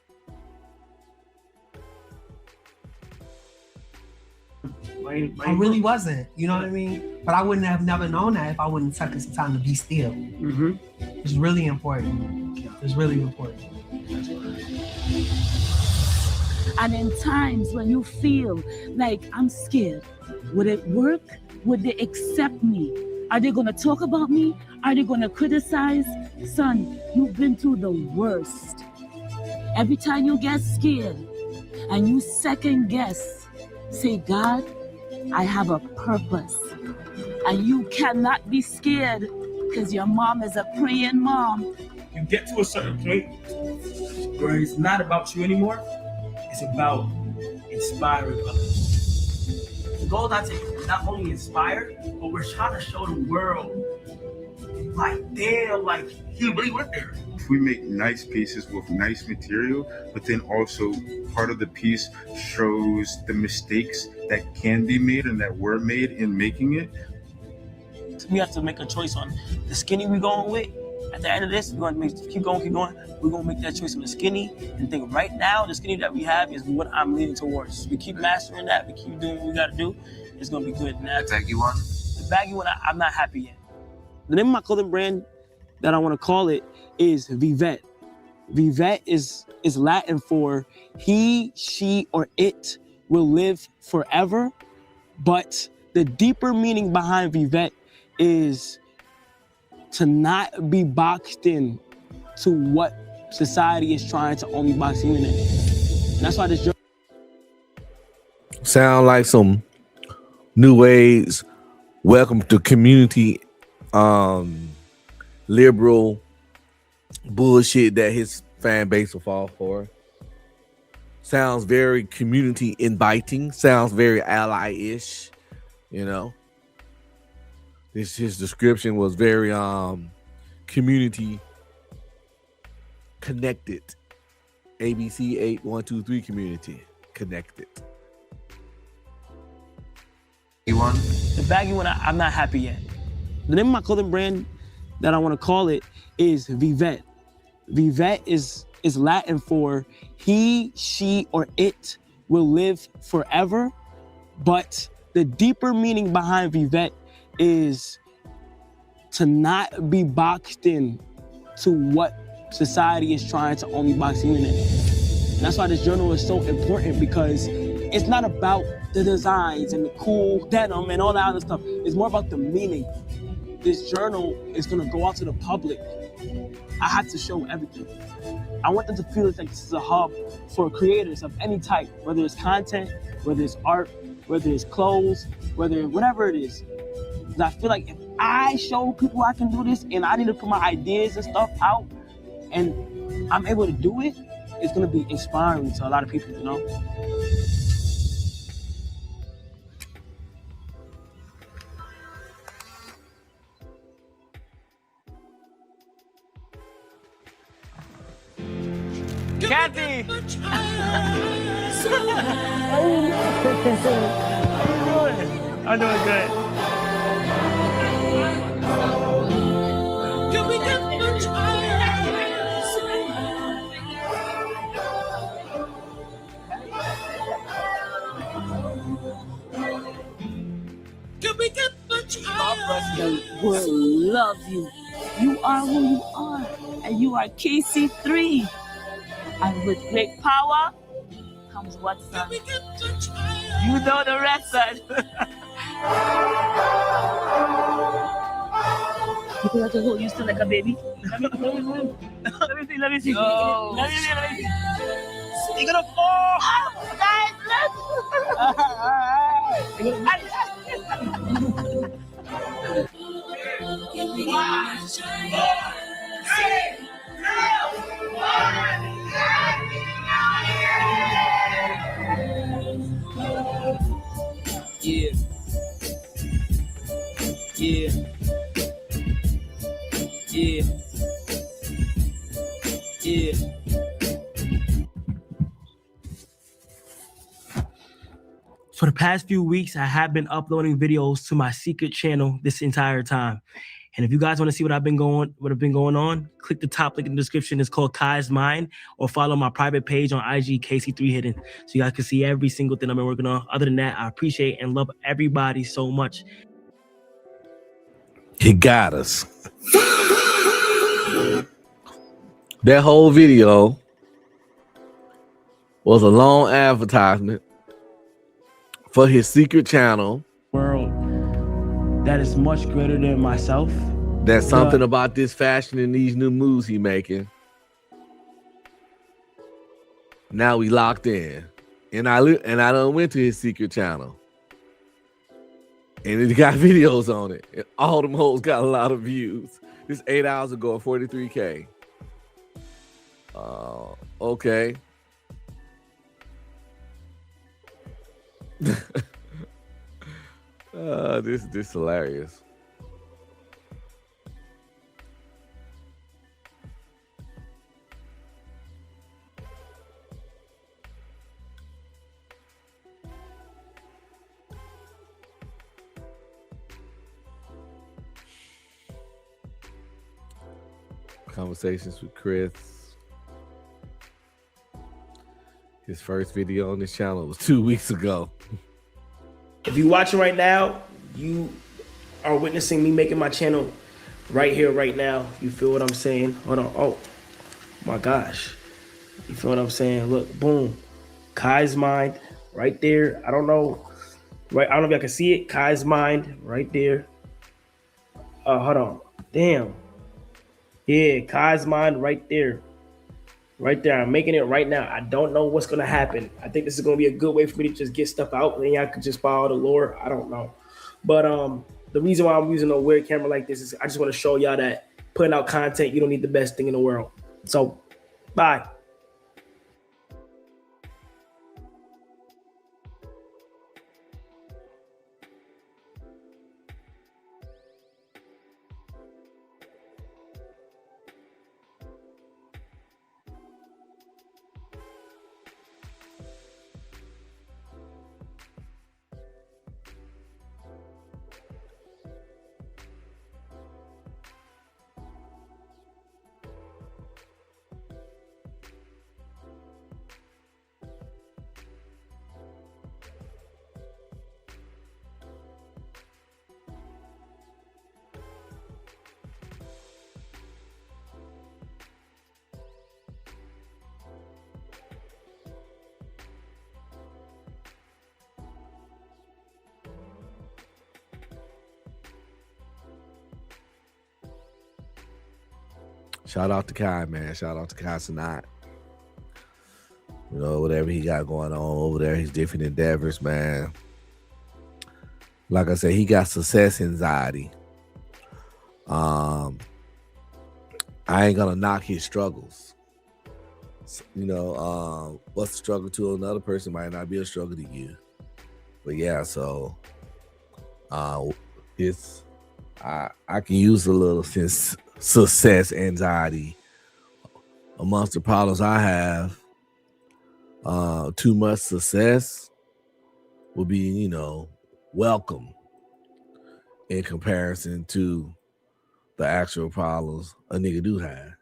I really wasn't, you know what I mean? But I wouldn't have never known that if I wouldn't take some time to be still. Mm-hmm. It's really important. It's really important. And in times when you feel like I'm scared, would it work? Would they accept me? Are they gonna talk about me? Are they gonna criticize? Son, you've been through the worst. Every time you get scared and you second guess, say, God, I have a purpose. And you cannot be scared because your mom is a praying mom. You get to a certain point where it's not about you anymore. It's about inspiring others. The goal is not to not only inspire, but we're trying to show the world, like, damn, like, he really went there. We make nice pieces with nice material, but then also part of the piece shows the mistakes that can be made and that were made in making it. We have to make a choice on the skinny we're going with. At the end of this, we're going to keep going. We're going to make that choice on the skinny and think right now, the skinny that we have is what I'm leaning towards. We keep mastering that. We keep doing what we got to do. It's going to be good. Now, the baggy one? The baggy one, I'm not happy yet. The name of my clothing brand that I want to call it is Vivette. Vivette is Latin for he, she, or it will live forever. But the deeper meaning behind Vivette is to not be boxed in to what society is trying to only box you in. And that's why this sound like some new age welcome to community liberal bullshit that his fan base will fall for. Sounds very community inviting, sounds very ally-ish, you know. His description was very community connected. ABC 8123 community connected. The baggy one, I'm not happy yet. The name of my clothing brand that I want to call it is Vivette. Vivette is Latin for he, she, or it will live forever. But the deeper meaning behind Vivette is to not be boxed in to what society is trying to only box you in. And that's why this journal is so important, because it's not about the designs and the cool denim and all that other stuff. It's more about the meaning. This journal is gonna go out to the public. I have to show everything. I want them to feel like this is a hub for creators of any type, whether it's content, whether it's art, whether it's clothes, whatever it is. Because I feel like if I show people I can do this and I need to put my ideas and stuff out and I'm able to do it, it's gonna be inspiring to a lot of people, you know? Kathy! How you doing? I'm doing good. Can we get much higher? Can we get much higher? The world loves you. You are who you are, and you are KC3. And with great power comes what, son? You know the rest, son. You have to hold you still like a baby. Let me see. Let me see. You're gonna fall. Oh, guys, Yeah. Yeah. Yeah. Yeah. For the past few weeks, I have been uploading videos to my secret channel this entire time. And if you guys want to see what I've been going on, click the top link in the description. It's called Kai's Mind, or follow my private page on IG, KC3 Hidden, so you guys can see every single thing I've been working on. Other than that, I appreciate and love everybody so much. He got us. That whole video was a long advertisement for his secret channel. World that is much greater than myself. That's something about this fashion and these new moves he making. Now we locked in, and I done went to his secret channel, and it got videos on it, and all them hoes got a lot of views. This 8 hours ago, 43K. Okay. This hilarious. Conversations with Chris. His first video on this channel was 2 weeks ago. If you're watching right now, you are witnessing me making my channel right here, right now. You feel what I'm saying? Hold on. Oh, my gosh. You feel what I'm saying? Look, boom. Kai's Mind right there. I don't know. Right, I don't know if y'all can see it. Kai's Mind right there. Hold on. Damn. Yeah, Kai's Mind right there. Right there. I'm making it right now. I don't know what's going to happen. I think this is going to be a good way for me to just get stuff out. And y'all could just follow the lore. I don't know. But the reason why I'm using a weird camera like this is I just want to show y'all that putting out content, you don't need the best thing in the world. So, bye. Shout out to Kai, man. Shout out to Kai Sanat. You know, whatever he got going on over there, his different endeavors, man. Like I said, he got success anxiety. I ain't gonna knock his struggles. You know, what's a struggle to another person might not be a struggle to you. But yeah, so it's I can use a little success anxiety amongst the problems I have. Too much success will be, you know, welcome in comparison to the actual problems a nigga do have.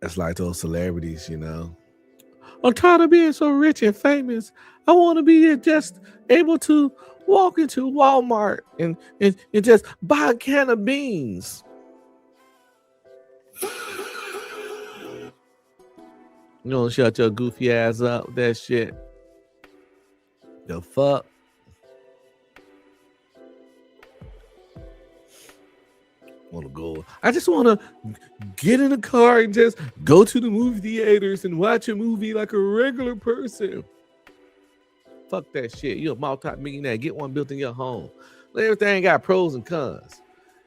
It's like those celebrities, you know. I'm tired of being so rich and famous. I want to be just able to walk into Walmart and just buy a can of beans. You don't shut your goofy ass up with that shit. The fuck? Want to go? I just want to get in a car and just go to the movie theaters and watch a movie like a regular person. Fuck that shit. You're a multi-millionaire. Get one built in your home. Everything got pros and cons.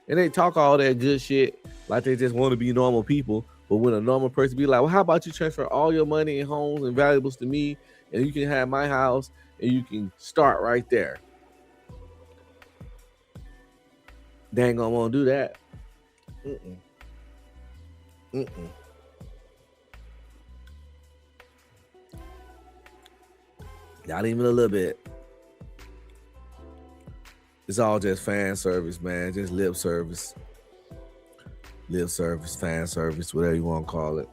And they talk all that good shit like they just want to be normal people. But when a normal person be like, well, how about you transfer all your money and homes and valuables to me, and you can have my house, and you can start right there. They ain't gonna want to do that. Not even a little bit. It's all just fan service, man. Just lip service. Lip service, fan service, whatever you want to call it.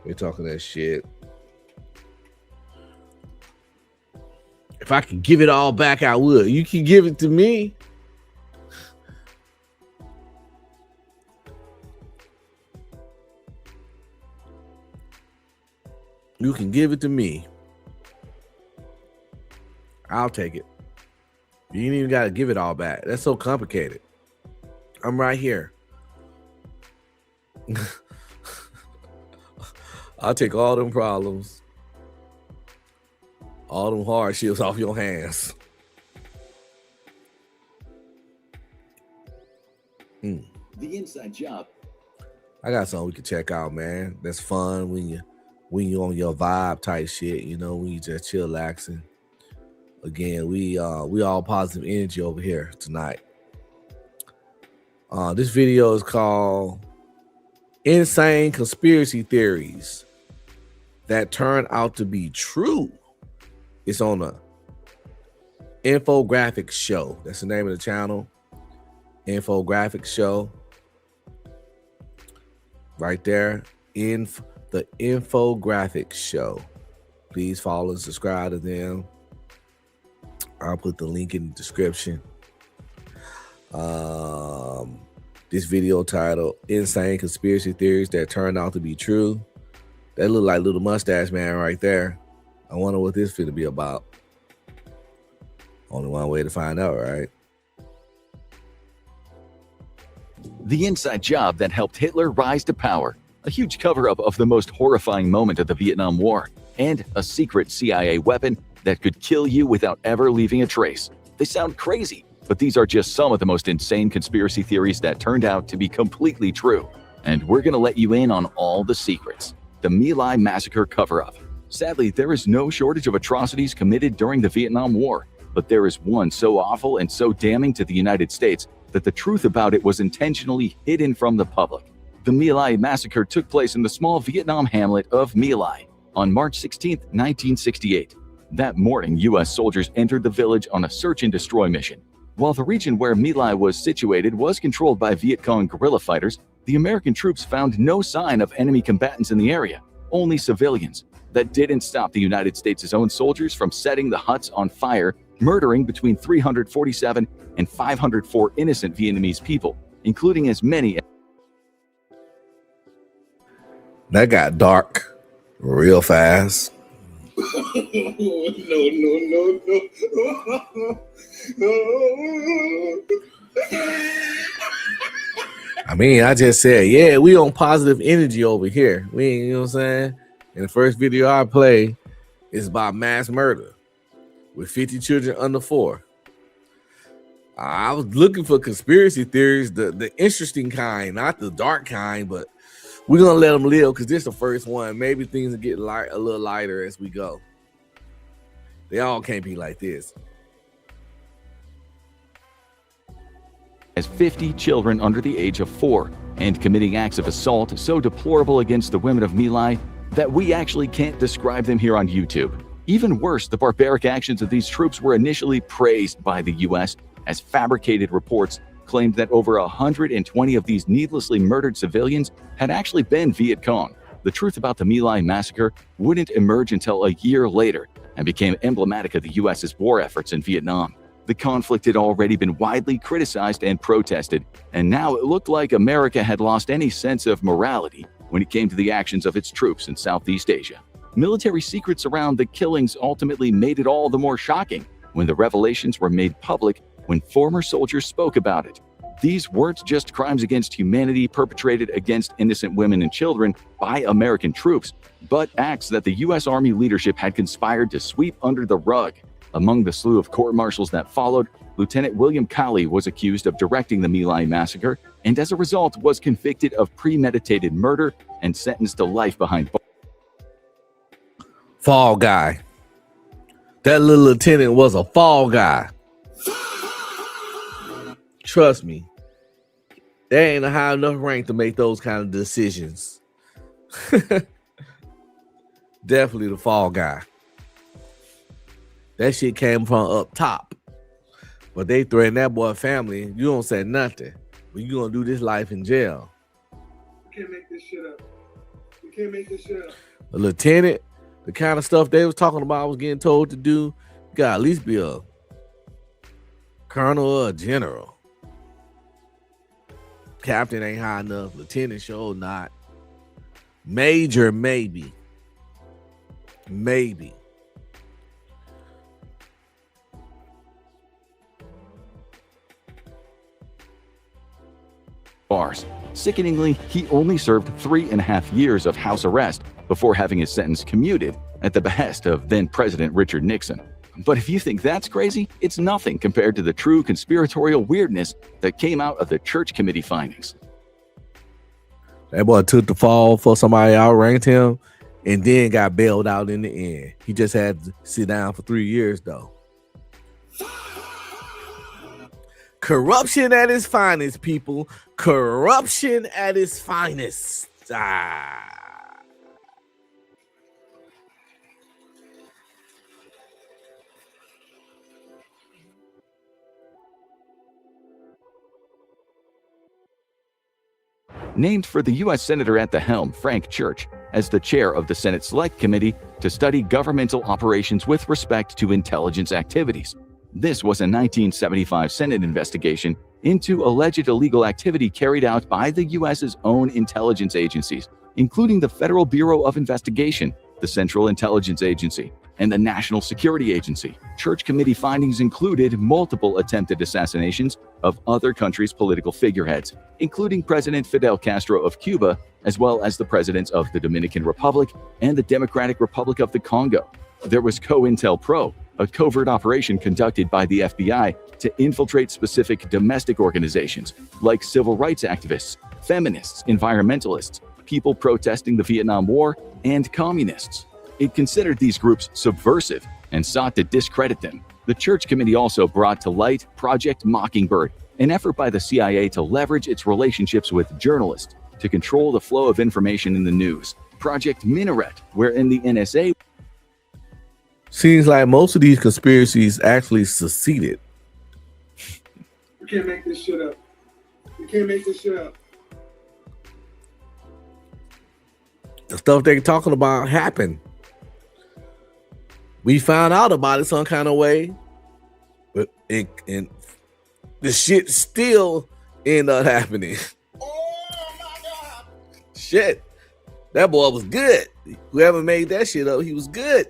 They're talking that shit. If I could give it all back, I would. You can give it to me. You can give it to me. I'll take it. You ain't even got to give it all back. That's so complicated. I'm right here. I'll take all them problems, all them hardships off your hands. The inside job. I got something we can check out, man. That's fun when you on your vibe type shit, you know, when you just chillaxing. Again, we all positive energy over here tonight. This video is called Insane Conspiracy Theories That Turn Out to Be True. It's on a infographics show. That's the name of the channel. Infographics show. Right there. In the infographics show. Please follow and subscribe to them. I'll put the link in the description. This video titled Insane Conspiracy Theories That Turned Out to Be True. That look like Little Mustache Man right there. I wonder what this finna be about. Only one way to find out, right? The inside job that helped Hitler rise to power. A huge cover-up of the most horrifying moment of the Vietnam War. And a secret CIA weapon that could kill you without ever leaving a trace. They sound crazy, but these are just some of the most insane conspiracy theories that turned out to be completely true. And we're going to let you in on all the secrets. The My Lai massacre cover-up. Sadly, there is no shortage of atrocities committed during the Vietnam War, but there is one so awful and so damning to the United States that the truth about it was intentionally hidden from the public. The My Lai massacre took place in the small Vietnam hamlet of My Lai on March 16, 1968. That morning, U.S. soldiers entered the village on a search and destroy mission. While the region where My Lai was situated was controlled by Viet Cong guerrilla fighters, the American troops found no sign of enemy combatants in the area, only civilians. That didn't stop the United States' own soldiers from setting the huts on fire, murdering between 347 and 504 innocent Vietnamese people, including as many. That got dark real fast. I mean, I just said, yeah, we on positive energy over here. We ain't, you know what I'm saying? And the first video I play is about mass murder with 50 children under 4. I was looking for conspiracy theories, the interesting kind, not the dark kind, but we're gonna let them live because this is the first one. Maybe things will get a little lighter as we go. They all can't be like this. As 50 children under the age of 4 and committing acts of assault so deplorable against the women of My Lai that we actually can't describe them here on YouTube. Even worse, the barbaric actions of these troops were initially praised by the US as fabricated reports claimed that over 120 of these needlessly murdered civilians had actually been Viet Cong. The truth about the My Lai massacre wouldn't emerge until a year later and became emblematic of the US's war efforts in Vietnam. The conflict had already been widely criticized and protested, and now it looked like America had lost any sense of morality when it came to the actions of its troops in Southeast Asia. Military secrets around the killings ultimately made it all the more shocking when the revelations were made public when former soldiers spoke about it. These weren't just crimes against humanity perpetrated against innocent women and children by American troops, but acts that the U.S. Army leadership had conspired to sweep under the rug. Among the slew of court-martials that followed, Lieutenant William Cowley was accused of directing the My Lai massacre and as a result was convicted of premeditated murder and sentenced to life behind bars. Fall guy. That little lieutenant was a fall guy. Trust me. They ain't a high enough rank to make those kind of decisions. Definitely the fall guy. That shit came from up top. But they threatened that boy family. You don't say nothing. But you gonna do this life in jail. You can't make this shit up. You can't make this shit up. A lieutenant, the kind of stuff they was talking about, I was getting told to do, you gotta at least be a colonel or a general. Captain ain't high enough. Lieutenant sure not. Major, maybe. Maybe. Bars. Sickeningly, he only served 3.5 years of house arrest before having his sentence commuted at the behest of then-President Richard Nixon. But if you think that's crazy, it's nothing compared to the true conspiratorial weirdness that came out of the Church Committee findings. That boy took the fall for somebody outranked him and then got bailed out in the end. He just had to sit down for 3 years, though. Corruption at its finest, people. Corruption at its finest. Named for the U.S. Senator at the helm, Frank Church, as the chair of the Senate Select Committee to study governmental operations with respect to intelligence activities. This was a 1975 Senate investigation into alleged illegal activity carried out by the U.S.'s own intelligence agencies, including the Federal Bureau of Investigation, the Central Intelligence Agency, and the National Security Agency. Church Committee findings included multiple attempted assassinations of other countries' political figureheads, including President Fidel Castro of Cuba, as well as the presidents of the Dominican Republic and the Democratic Republic of the Congo. There was COINTELPRO, a covert operation conducted by the FBI to infiltrate specific domestic organizations like civil rights activists, feminists, environmentalists, people protesting the Vietnam War, and communists. It considered these groups subversive and sought to discredit them. The Church Committee also brought to light Project Mockingbird, an effort by the CIA to leverage its relationships with journalists to control the flow of information in the news. Project Minaret, wherein the NSA seems like most of these conspiracies actually succeeded. You can't make this shit up. You can't make this shit up. The stuff they're talking about happened. We found out about it some kind of way, but and the shit still ended up happening. Shit, that boy was good. Whoever made that shit up, he was good.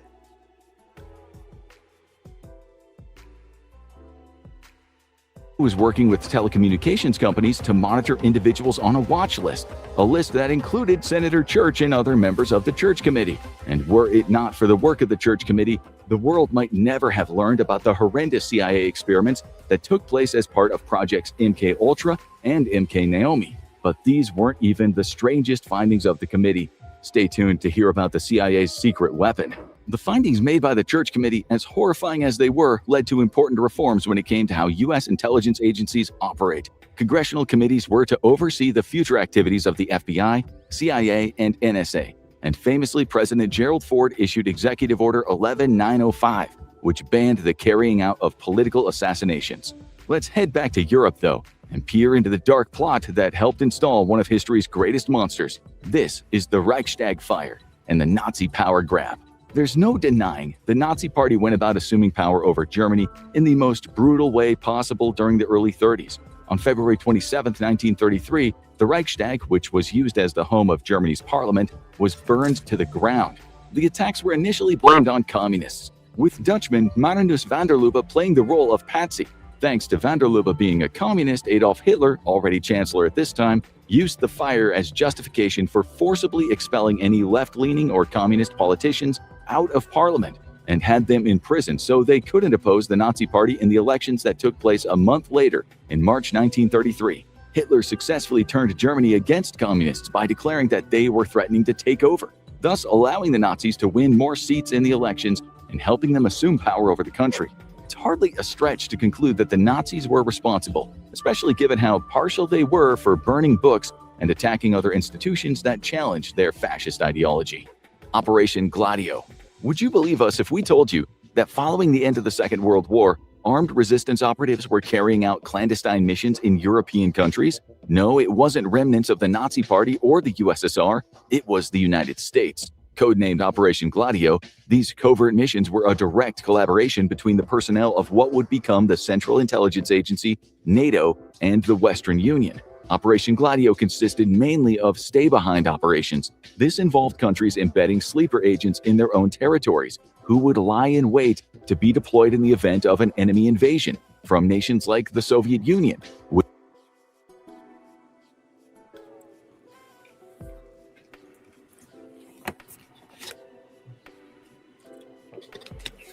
was working with telecommunications companies to monitor individuals on a watch list, a list that included Senator Church and other members of the Church Committee. And were it not for the work of the Church Committee, the world might never have learned about the horrendous CIA experiments that took place as part of projects MK Ultra and MK Naomi. But these weren't even the strangest findings of the committee. Stay tuned to hear about the CIA's secret weapon. The findings made by the Church Committee, as horrifying as they were, led to important reforms when it came to how U.S. intelligence agencies operate. Congressional committees were to oversee the future activities of the FBI, CIA, and NSA. And famously, President Gerald Ford issued Executive Order 11905, which banned the carrying out of political assassinations. Let's head back to Europe, though, and peer into the dark plot that helped install one of history's greatest monsters. This is the Reichstag fire and the Nazi power grab. There's no denying the Nazi Party went about assuming power over Germany in the most brutal way possible during the early 30s. On February 27, 1933, the Reichstag, which was used as the home of Germany's parliament, was burned to the ground. The attacks were initially blamed on communists, with Dutchman Marinus van der Lubbe playing the role of patsy. Thanks to van der Lubbe being a communist, Adolf Hitler, already chancellor at this time, used the fire as justification for forcibly expelling any left-leaning or communist politicians out of parliament and had them in prison so they couldn't oppose the Nazi Party in the elections that took place a month later in March 1933. Hitler successfully turned Germany against communists by declaring that they were threatening to take over, thus allowing the Nazis to win more seats in the elections and helping them assume power over the country. It's hardly a stretch to conclude that the Nazis were responsible, especially given how partial they were for burning books and attacking other institutions that challenged their fascist ideology. Operation Gladio. Would you believe us if we told you that following the end of the Second World War, armed resistance operatives were carrying out clandestine missions in European countries? No, it wasn't remnants of the Nazi Party or the USSR, it was the United States. Codenamed Operation Gladio, these covert missions were a direct collaboration between the personnel of what would become the Central Intelligence Agency, NATO, and the Western Union. Operation Gladio consisted mainly of stay-behind operations. This involved countries embedding sleeper agents in their own territories, who would lie in wait to be deployed in the event of an enemy invasion from nations like the Soviet Union.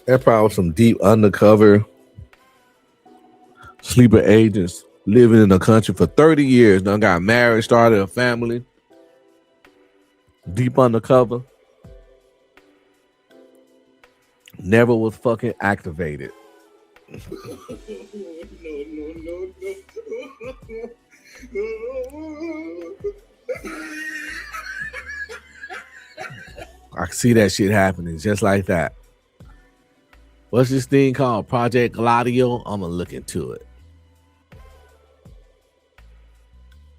That probably was some deep undercover sleeper agents living in the country for 30 years. Done got married, started a family. Deep undercover. Never was fucking activated. I can see that shit happening just like that. What's this thing called? Project Gladio? I'm gonna look into it.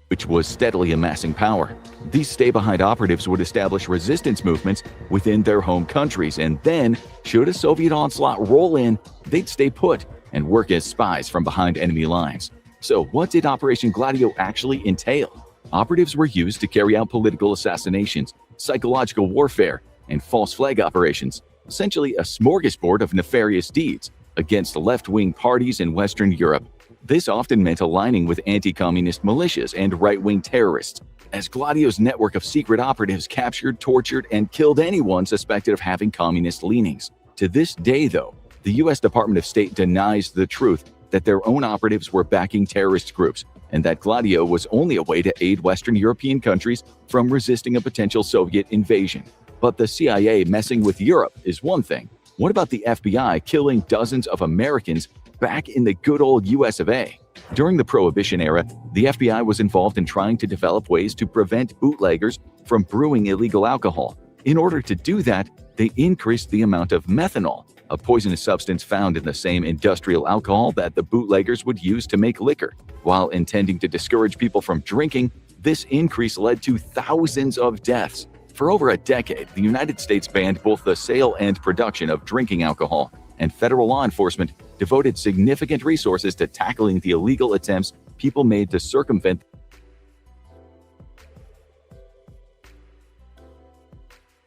Which was steadily amassing power. These stay-behind operatives would establish resistance movements within their home countries, and then, should a Soviet onslaught roll in, they'd stay put and work as spies from behind enemy lines. So what did Operation Gladio actually entail? Operatives were used to carry out political assassinations, psychological warfare, and false flag operations, essentially a smorgasbord of nefarious deeds against left-wing parties in Western Europe. This often meant aligning with anti-communist militias and right-wing terrorists, as Gladio's network of secret operatives captured, tortured, and killed anyone suspected of having communist leanings. To this day, though, the U.S. Department of State denies the truth that their own operatives were backing terrorist groups, and that Gladio was only a way to aid Western European countries from resisting a potential Soviet invasion. But the CIA messing with Europe is one thing. What about the FBI killing dozens of Americans back in the good old US of A? During the Prohibition era, the FBI was involved in trying to develop ways to prevent bootleggers from brewing illegal alcohol. In order to do that, they increased the amount of methanol, a poisonous substance found in the same industrial alcohol that the bootleggers would use to make liquor. While intending to discourage people from drinking, this increase led to thousands of deaths. For over a decade, the United States banned both the sale and production of drinking alcohol, and federal law enforcement devoted significant resources to tackling the illegal attempts people made to circumvent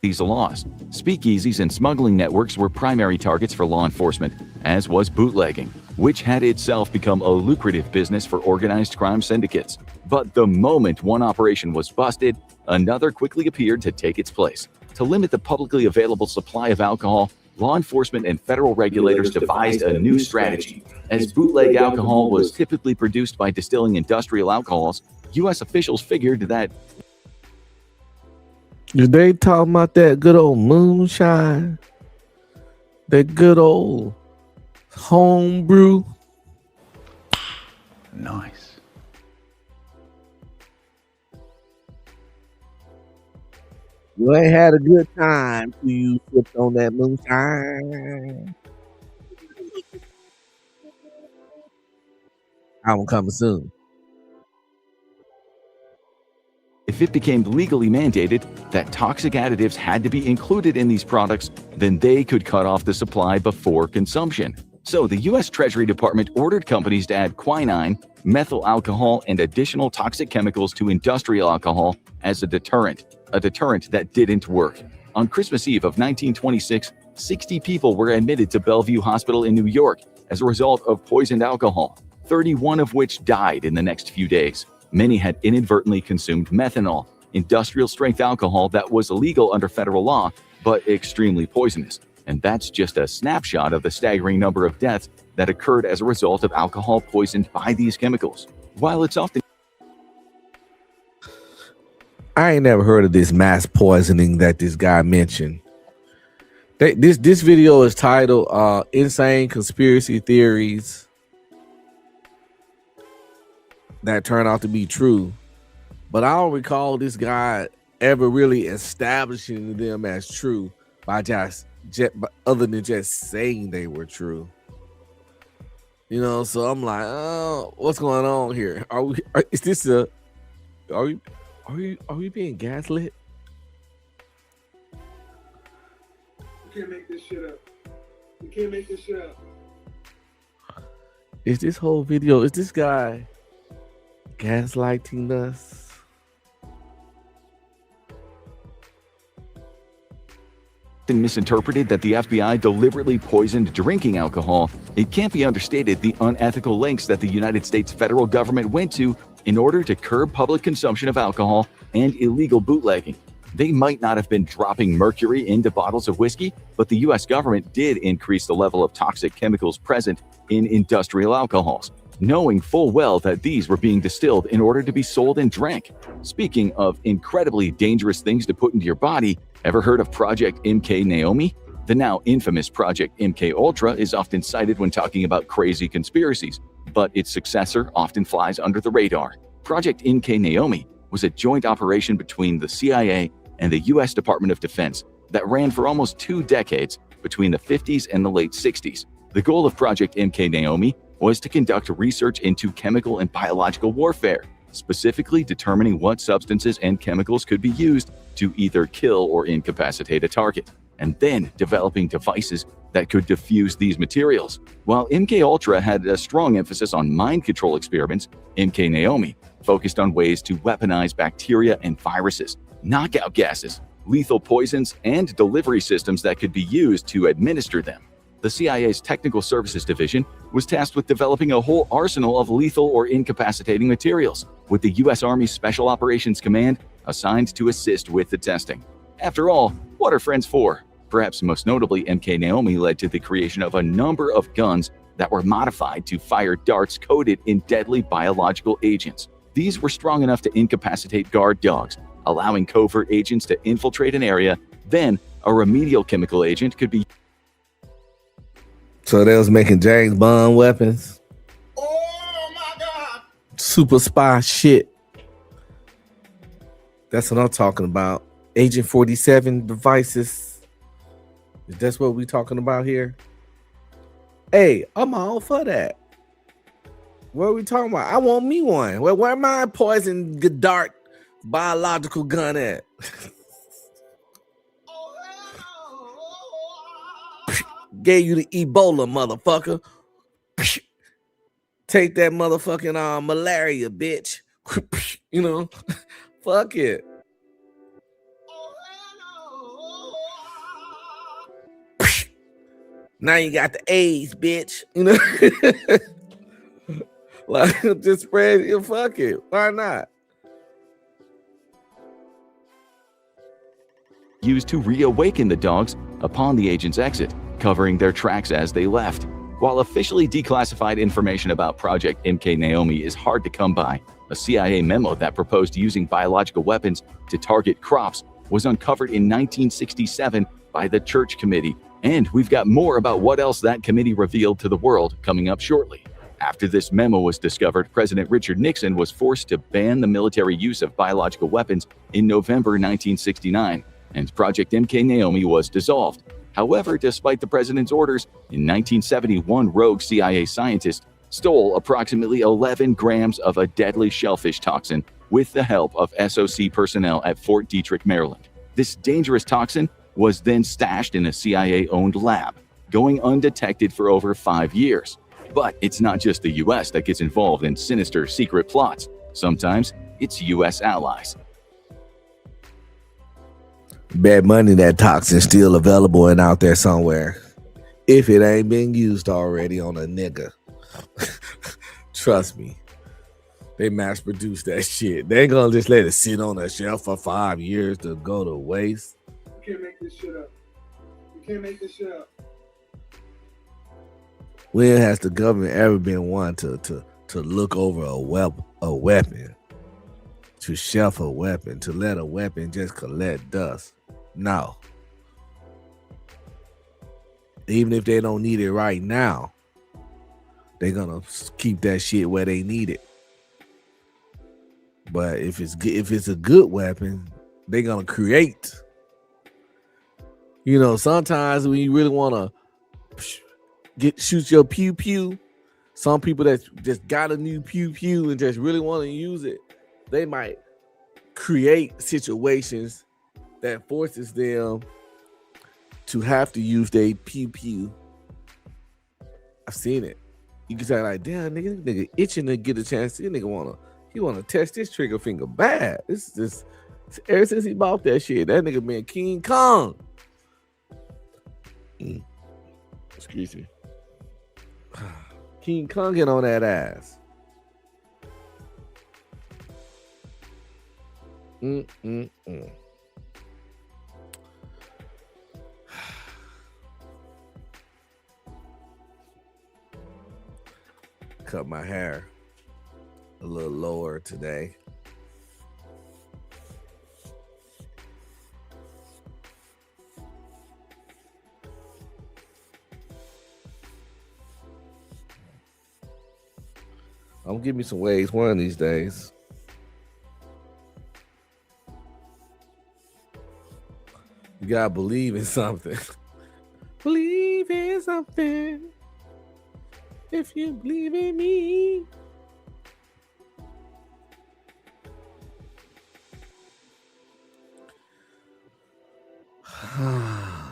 these laws. Speakeasies and smuggling networks were primary targets for law enforcement, as was bootlegging, which had itself become a lucrative business for organized crime syndicates. But the moment one operation was busted, another quickly appeared to take its place. To limit the publicly available supply of alcohol, law enforcement and federal regulators devised a new strategy. As bootleg alcohol was typically produced by distilling industrial alcohols, U.S. officials figured that they talking about that good old moonshine, that good old homebrew. Nice. You ain't had a good time till you sipped on that moonshine. I'm coming soon. if it became legally mandated that toxic additives had to be included in these products, then they could cut off the supply before consumption. So the U.S. Treasury Department ordered companies to add quinine, methyl alcohol, and additional toxic chemicals to industrial alcohol as a deterrent that didn't work. On Christmas Eve of 1926, 60 people were admitted to Bellevue Hospital in New York as a result of poisoned alcohol, 31 of which died in the next few days. Many had inadvertently consumed methanol, industrial-strength alcohol that was illegal under federal law, but extremely poisonous. And that's just a snapshot of the staggering number of deaths that occurred as a result of alcohol poisoned by these chemicals. While it's often... I ain't never heard of this mass poisoning that this guy mentioned. This video is titled Insane Conspiracy Theories that turn out to be true. But I don't recall this guy ever really establishing them as true by just other than just saying they were true. You know, so I'm like, oh, what's going on here? Are we being gaslit? You can't make this shit up. You can't make this shit up. Is this whole video, is this guy gaslighting us? Misinterpreted that the FBI deliberately poisoned drinking alcohol, it can't be understated the unethical lengths that the United States federal government went to in order to curb public consumption of alcohol and illegal bootlegging. They might not have been dropping mercury into bottles of whiskey, but the U.S. government did increase the level of toxic chemicals present in industrial alcohols, knowing full well that these were being distilled in order to be sold and drank. Speaking of incredibly dangerous things to put into your body, ever heard of Project MK Naomi? The now infamous Project MK Ultra is often cited when talking about crazy conspiracies, but its successor often flies under the radar. Project MK Naomi was a joint operation between the CIA and the U.S. Department of Defense that ran for almost 2 decades between the 50s and the late 60s. The goal of Project MK Naomi was to conduct research into chemical and biological warfare, specifically determining what substances and chemicals could be used to either kill or incapacitate a target, and then developing devices that could defuse these materials. While MK Ultra had a strong emphasis on mind control experiments, MK Naomi focused on ways to weaponize bacteria and viruses, knockout gases, lethal poisons, and delivery systems that could be used to administer them. The CIA's Technical Services Division was tasked with developing a whole arsenal of lethal or incapacitating materials, with the U.S. Army Special Operations Command assigned to assist with the testing. After all, what are friends for? Perhaps most notably, MK Naomi led to the creation of a number of guns that were modified to fire darts coated in deadly biological agents. These were strong enough to incapacitate guard dogs, allowing covert agents to infiltrate an area. Then, a remedial chemical agent could be... So they was making James Bond weapons. Oh my God. Super spy shit. That's what I'm talking about. Agent 47 devices. Is that what we talking about here? Hey, I'm all for that. What are we talking about? I want me one. Where my poison dart biological gun at? Gave you the Ebola, motherfucker. Take that motherfucking malaria, bitch. You know, fuck it. Now you got the AIDS, bitch. You know, like just spread it. Fuck it. Why not? Used to reawaken the dogs upon the agent's exit, covering their tracks as they left. While officially declassified information about Project MK Naomi is hard to come by, a CIA memo that proposed using biological weapons to target crops was uncovered in 1967 by the Church Committee, and we've got more about what else that committee revealed to the world coming up shortly. After this memo was discovered, President Richard Nixon was forced to ban the military use of biological weapons in November 1969, and Project MK Naomi was dissolved. However, despite the president's orders, in 1971, rogue CIA scientists stole approximately 11 grams of a deadly shellfish toxin with the help of SOC personnel at Fort Detrick, Maryland. This dangerous toxin was then stashed in a CIA-owned lab, going undetected for over 5 years. But it's not just the US that gets involved in sinister secret plots. Sometimes it's US allies. Bet money that toxin's still available and out there somewhere. If it ain't been used already on a nigga. Trust me. They mass produce that shit. They ain't gonna just let it sit on a shelf for 5 years to go to waste. You can't make this shit up. You can't make this shit up. When has the government ever been one to look over a weapon, to shelf a weapon, to let a weapon just collect dust? No. Even if they don't need it right now, they're gonna keep that shit where they need it. But if it's a good weapon, they're gonna create. You know, sometimes when you really wanna shoot your pew pew, some people that just got a new pew pew and just really want to use it, they might create situations that forces them to have to use their pew pew. I've seen it. You can say like, damn, nigga itching to get a chance. This nigga wanna test this trigger finger bad. This is ever since he bought that shit. That nigga been King Kong. Excuse me. King Konging on that ass. Cut my hair a little lower today. I'm gonna give me some ways one of these days. You gotta believe in something. Believe in something. If you believe in me.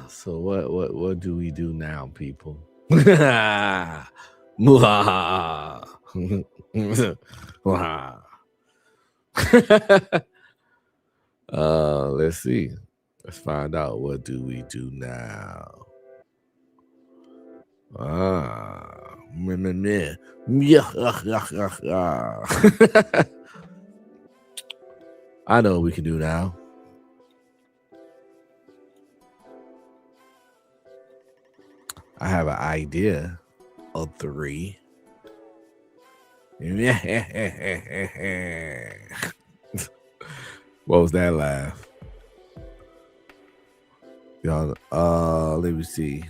So what do we do now, people? Let's see. Let's find out, what do we do now? I know what we can do now. I have an idea of 3. What was that laugh? Y'all, let me see.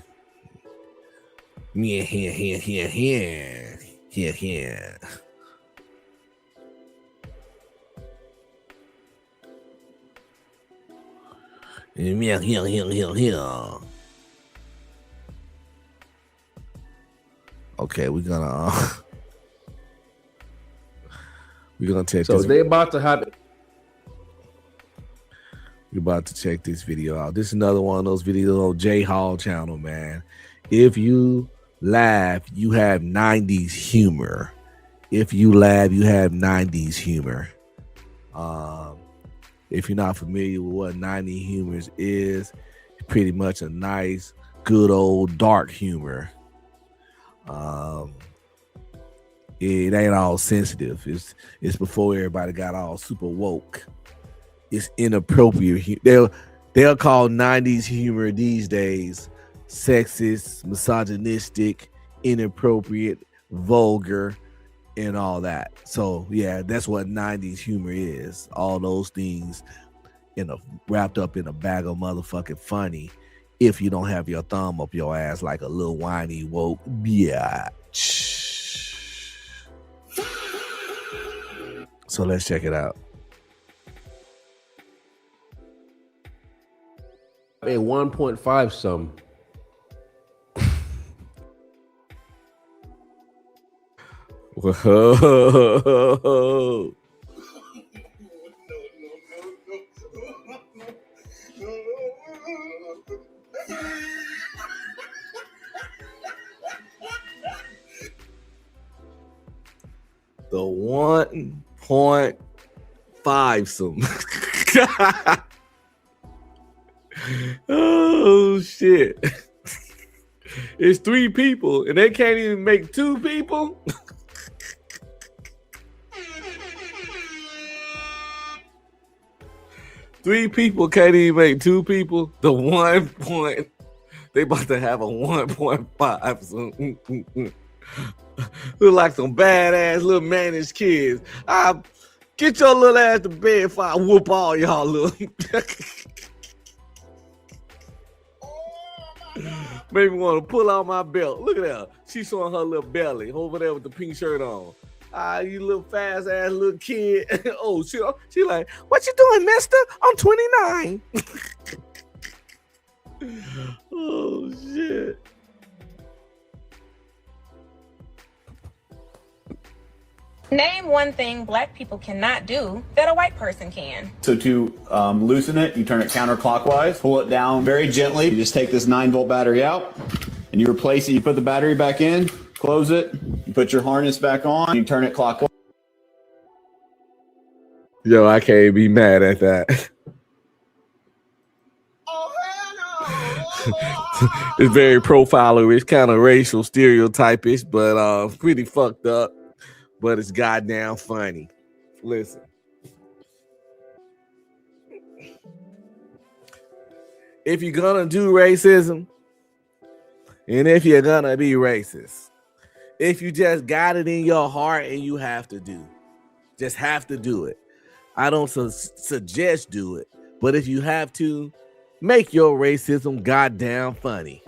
Here. Okay, we're gonna check. So this. they about to have it. We're about to check this video out. This is another one of those videos on J Hall channel, man. If you laugh, you have 90s humor. If you laugh, you have 90s humor. If you're not familiar with what 90s humor is, pretty much a nice, good old dark humor. It ain't all sensitive. It's before everybody got all super woke. It's inappropriate. They'll call 90s humor these days sexist, misogynistic, inappropriate, vulgar, and all that. So yeah, that's what 90s humor is. All those things wrapped up in a bag of motherfucking funny. If you don't have your thumb up your ass like a little whiny woke bitch. So let's check it out. A 1.5 some. Whoa. The 1.5 some. Oh shit. It's 3 people and they can't even make 2 people. Three people can't even make 2 people. The 1 point, they about to have a 1.5. So, look like some badass little managed kids. Get your little ass to bed before I whoop all y'all little. Made me want to pull out my belt. Look at that. She's showing her little belly over there with the pink shirt on. You little fast ass little kid. Oh, she like, what you doing, mister? I'm 29. Oh, shit. Name one thing black people cannot do that a white person can. So to loosen it, you turn it counterclockwise, pull it down very gently. You just take this 9-volt battery out and you replace it. You put the battery back in, close it, you put your harness back on, you turn it clockwise. Yo, I can't be mad at that. It's very profiler. It's kind of racial stereotypish, but pretty fucked up. But it's goddamn funny. Listen. If you're gonna do racism, and if you're gonna be racist, if you just got it in your heart and you have to do, just have to do it. I don't suggest do it, but if you have to, make your racism goddamn funny.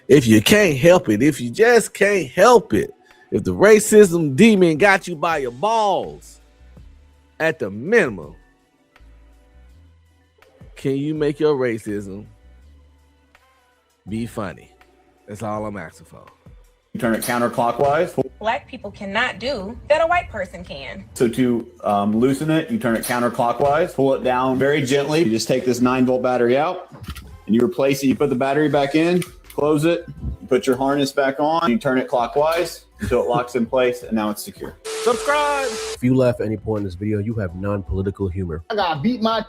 If you can't help it, if you just can't help it, if the racism demon got you by your balls, at the minimum, can you make your racism be funny? That's all I'm asking for. You turn it counterclockwise. Black people cannot do that a white person can. So to loosen it, you turn it counterclockwise, pull it down very gently. You just take this 9-volt battery out and you replace it. You put the battery back in, close it, you put your harness back on, you turn it clockwise until it locks in place, and now it's secure. Subscribe! If you laugh at any point in this video, you have non-political humor. I gotta beat my...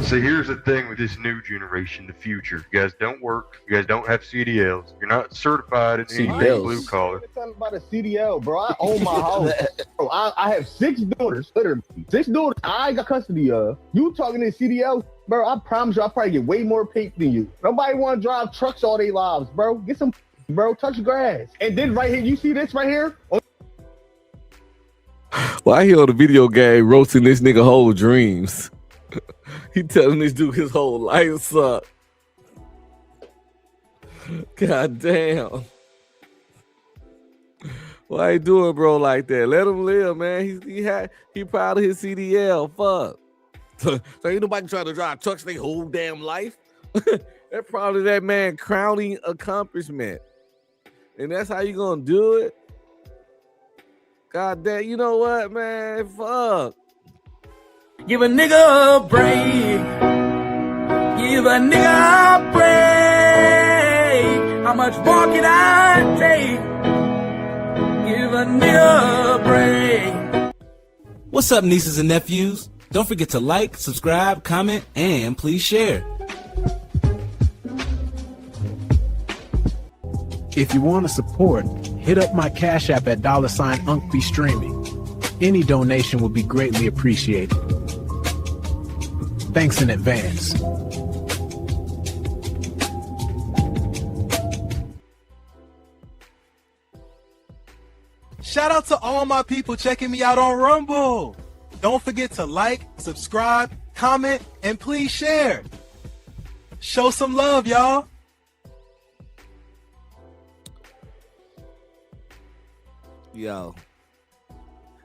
So here's the thing with this new generation, the future. You guys don't work. You guys don't have CDLs. You're not certified in any blue collar. Talking about a CDL, bro. I own my house. Bro, I have 6 daughters, literally. 6 daughters I got custody of. You talking in CDL, bro? I promise you, I'll probably get way more paper than you. Nobody want to drive trucks all their lives, bro. Get some, bro. Touch grass. And then right here, you see this right here? Why he on the video game roasting this nigga whole dreams? He telling this dude his whole life suck. God damn. Why he doing bro like that? Let him live, man. He proud of his CDL. Fuck. So ain't nobody trying to drive trucks their whole damn life. That's probably that man crowning accomplishment. And that's how you gonna do it? God damn, you know what, man? Fuck. Give a nigga a break. Give a nigga a break. How much more can I take? Give a nigga a break. What's up, nieces and nephews? Don't forget to like, subscribe, comment, and please share. If you want to support, hit up my Cash App at $UncBe Streaming. Any donation would be greatly appreciated. Thanks in advance. Shout out to all my people checking me out on Rumble. Don't forget to like, subscribe, comment, and please share. Show some love, y'all. Yo,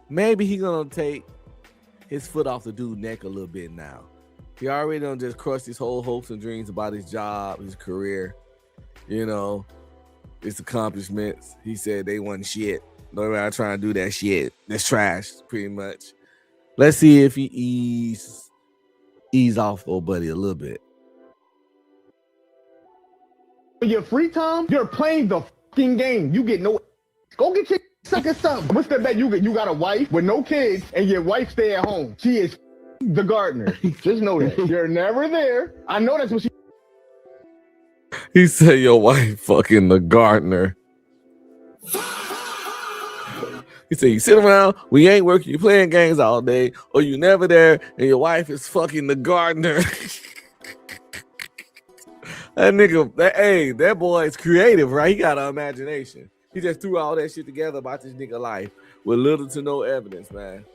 maybe he gonna take his foot off the dude's neck a little bit now. He already done just crushed his whole hopes and dreams about his job, his career, you know, his accomplishments. He said they wasn't shit. Nobody trying to do that shit. That's trash, pretty much. Let's see if he ease off old buddy a little bit. In your free time, you're playing the fucking game. You get no. Go get your second stuff. What's the bet you got a wife with no kids and your wife stay at home? She is the gardener. Just know that. You're never there. I know that's what she. He said your wife fucking the gardener. He said you sit around, we ain't working, you playing games all day, or you never there, and your wife is fucking the gardener. That nigga, that boy is creative, right? He got an imagination. He just threw all that shit together about this nigga life with little to no evidence, man.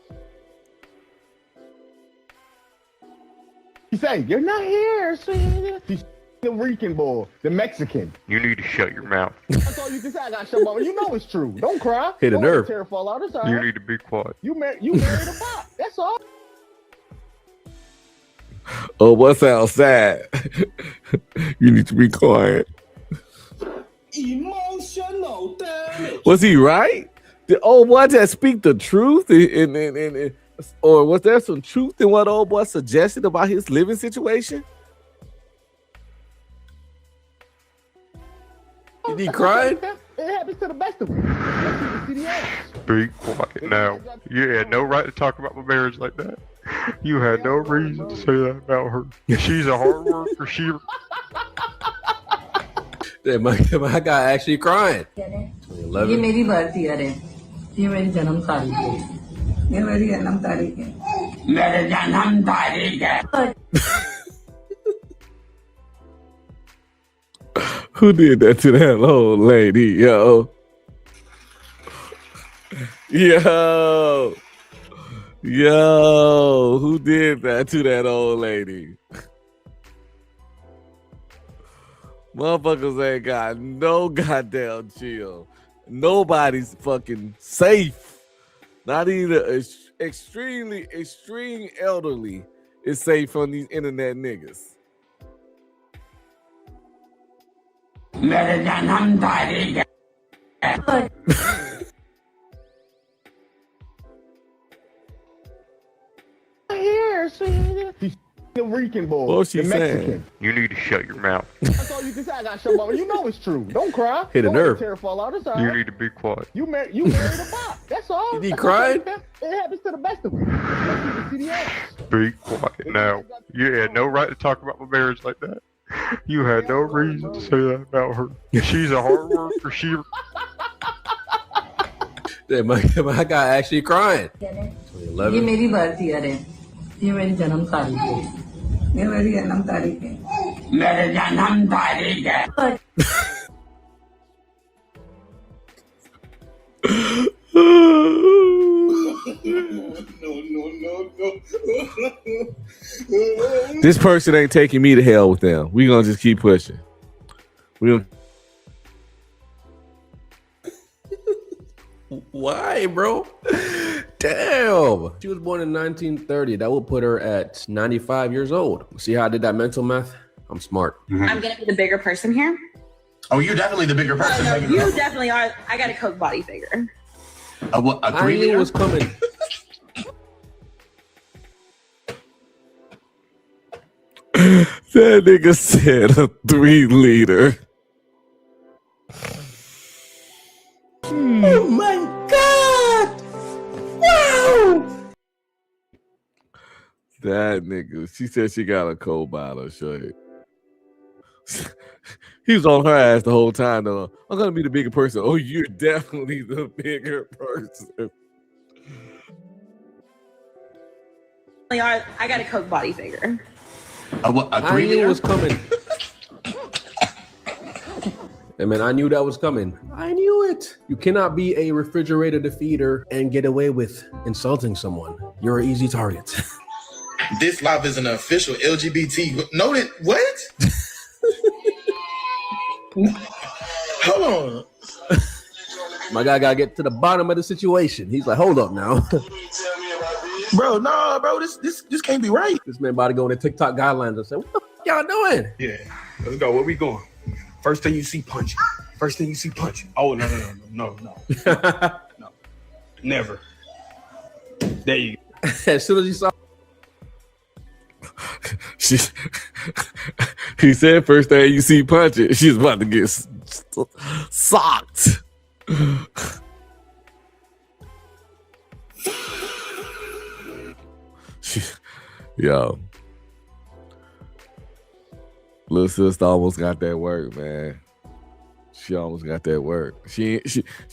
He said, you're not here, sweetie. He's the Rican boy, the Mexican. You need to shut your mouth. That's all you can say. I got shut mouth. You know it's true. Don't cry. Hit a Don't nerve. Tear fall out. It's all You right. need to be quiet. You married a pop. That's all. Oh, what sounds sad? You need to be quiet. Emotional damage. Was he right? Did old boy just speak the truth? Or was there some truth in what old boy suggested about his living situation? Is he crying? It happens to the best of us. Be quiet now. You had no right to talk about my marriage like that. You had no reason to say that about her. She's a hard worker. My guy actually crying. ये 2011. मेरी birthday है ये मेरी जन्म तारीख है ये मेरी जन्म तारीख है मेरे जन्म तारीख है Who did that to that old lady, yo? Yo, who did that to that old lady? Motherfuckers ain't got no goddamn chill. Nobody's fucking safe. Not even extreme elderly is safe from these internet niggas. मेरे जन्म तारीख है Here, sweetie. He's the Rican boy. What's she the Mexican. saying? You need to shut your mouth. That's all you can say. I got shut mouth. You know it's true. Don't cry. Hit a Don't nerve. Tear fall out. It's all You right. need to be quiet. You married a pop. That's all. Is he crying? It happens to the best of us. Be quiet now. You had no right to talk about my marriage like that. You had no reason to say that about her. She's a hard worker. My guy actually crying. 2011. ये मेरी birthday है ये मेरी जन्म तारीख है ये मेरी जन्म तारीख है मेरे जन्म तारीख है This person ain't taking me to hell with them. We gonna just keep pushing. We gonna. Why, bro? Damn. She was born in 1930. That would put her at 95 years old. See how I did that mental math? I'm smart. I'm gonna be the bigger person here. Oh, you're definitely the bigger person. No, you definitely are. I got a Coke body figure. A 3 I knew it liter? was coming. That nigga said a 3 liter. Oh my That nigga. She said she got a cold bottle shirt. He was on her ass the whole time though. I'm gonna be the bigger person. Oh, you're definitely the bigger person. I got a Coke body figure. I knew it was coming. Hey man, I knew that was coming. I knew it. You cannot be a refrigerator defeater and get away with insulting someone. You're an easy target. This live is an official LGBT. Noted. What? Hold on. My guy gotta get to the bottom of the situation. He's like, hold up now. Bro, no, bro, this can't be right. This man about to go in the TikTok guidelines and say, what the f y'all doing? Yeah, let's go. Where we going? First thing you see, punch. First thing you see, punch. Oh, no. No. Never. There you go. As soon as you saw He said first thing you see punch it. She's about to get socked. Yo. Little sister almost got that work, man. She almost got that work. She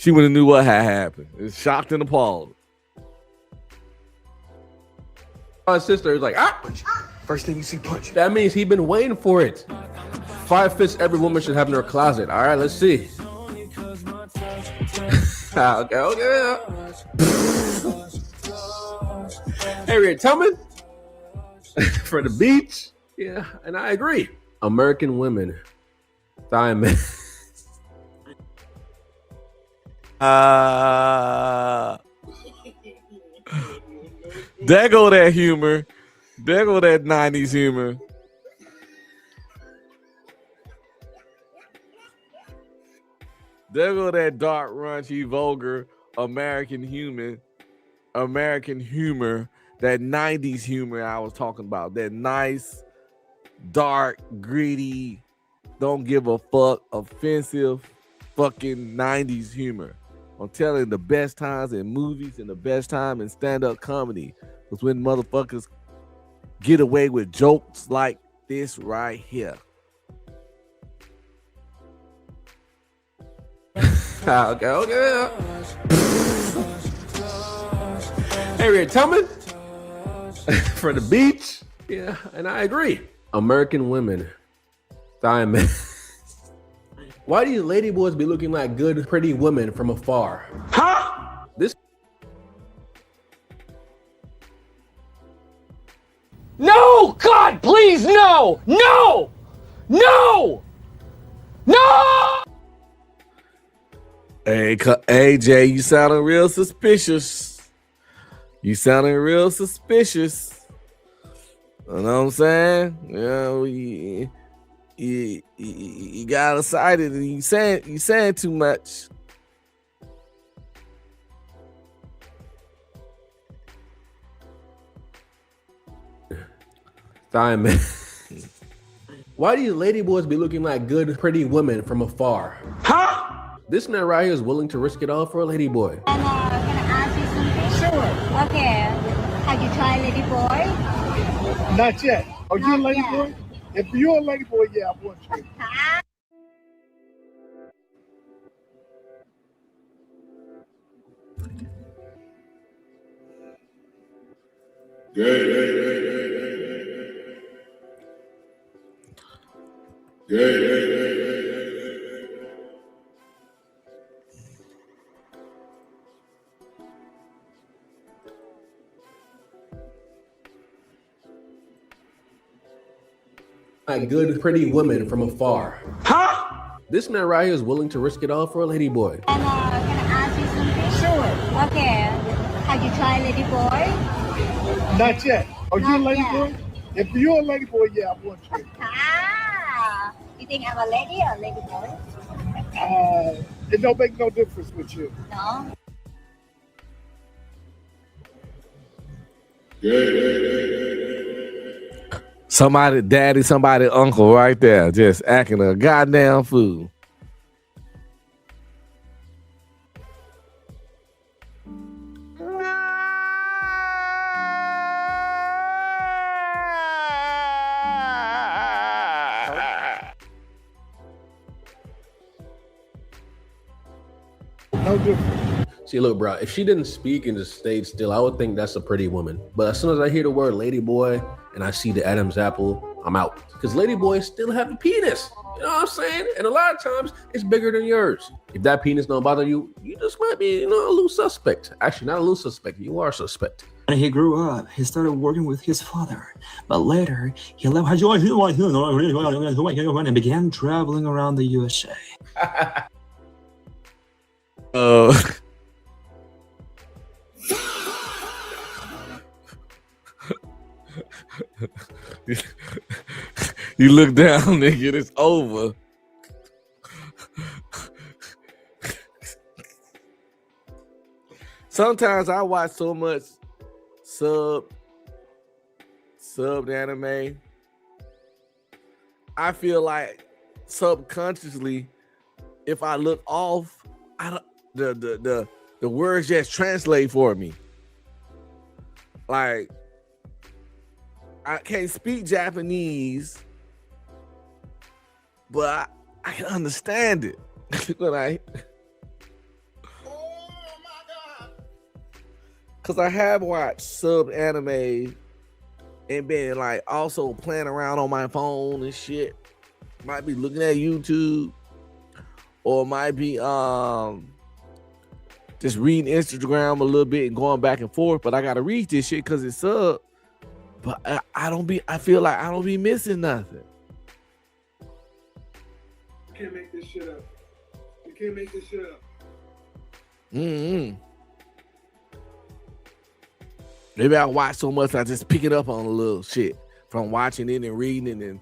would have knew what had happened. It's shocked and appalled. my sister is like, ah! First thing you see, punch. That means he's been waiting for it. 5 fits every woman should have in her closet. All right, let's see. okay. Harriet Tubman for the beach. Yeah, and I agree. American women. Diamond. There go that humor. There go that 90s humor. There go that dark, raunchy, vulgar American humor. That 90s humor I was talking about. That nice, dark, gritty, don't give a fuck, offensive, fucking 90s humor. I'm telling you, the best times in movies and the best time in stand-up comedy was when motherfuckers get away with jokes like this right here. okay. Harriet Tubman for the beach. Yeah, and I agree. American women. Diamond. Why do you ladyboys be looking like good, pretty women from afar? Huh? This. No! God, please, no! No! No! No! Hey, AJ, you sounding real suspicious. You sounding real suspicious. You know what I'm saying? You got excited and you saying too much. Diamond. Why do you ladyboys be looking like good, pretty women from afar? Huh? This man right here is willing to risk it all for a ladyboy. Can I ask you something? Sure. Okay. Have you tried ladyboy? Not yet. Are you a ladyboy? If you're a ladyboy, yeah, I want you. Like good, pretty women from afar. Huh? This man right here is willing to risk it all for a ladyboy. Can I ask you something? Sure. Okay. Have you tried ladyboy? Not yet. Are you a ladyboy? If you're a ladyboy, yeah, I want you. You think I'm a lady or a ladyboy? It don't make no difference with you. No. Somebody, daddy, somebody, uncle right there, just acting a goddamn fool. No different. See, look, bro, if she didn't speak and just stayed still, I would think that's a pretty woman. But as soon as I hear the word ladyboy and I see the Adam's apple, I'm out. Because ladyboys still have a penis. You know what I'm saying? And a lot of times, it's bigger than yours. If that penis don't bother you, you just might be, a little suspect. Actually, not a little suspect. You are suspect. When he grew up, he started working with his father. But later, he left and began traveling around the USA. You look down, nigga, it's over. Sometimes I watch so much subbed anime. I feel like subconsciously, if I look off, the words just translate for me. Like, I can't speak Japanese, but I can understand it when because I have watched sub anime and been like also playing around on my phone and shit. Might be looking at YouTube, or might be just reading Instagram a little bit and going back and forth. But I gotta read this shit because it's sub. But I feel like I don't be missing nothing. You can't make this shit up. You can't make this shit up. Maybe I watch so much I just pick it up on a little shit from watching it and reading it. And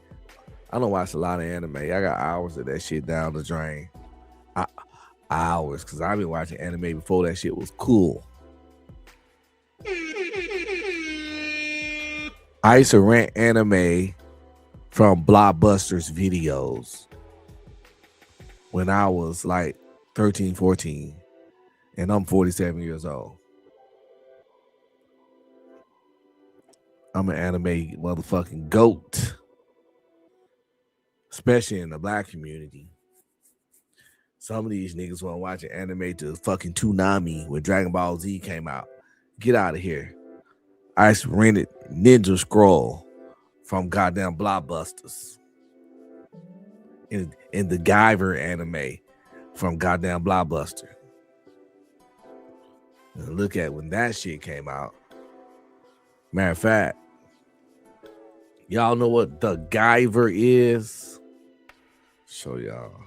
I don't watch a lot of anime. I got hours of that shit down the drain. Hours, because I've been watching anime before that shit was cool. I used to rent anime from Blockbuster's videos when I was like 13, 14, and I'm 47 years old. I'm an anime motherfucking goat, especially in the black community. Some of these niggas want to watch an anime to fucking Toonami when Dragon Ball Z came out. Get out of here. I rented Ninja Scroll from goddamn Blockbusters. In the Guyver anime from goddamn Blockbuster. And look at when that shit came out. Matter of fact, y'all know what the Guyver is? Show y'all.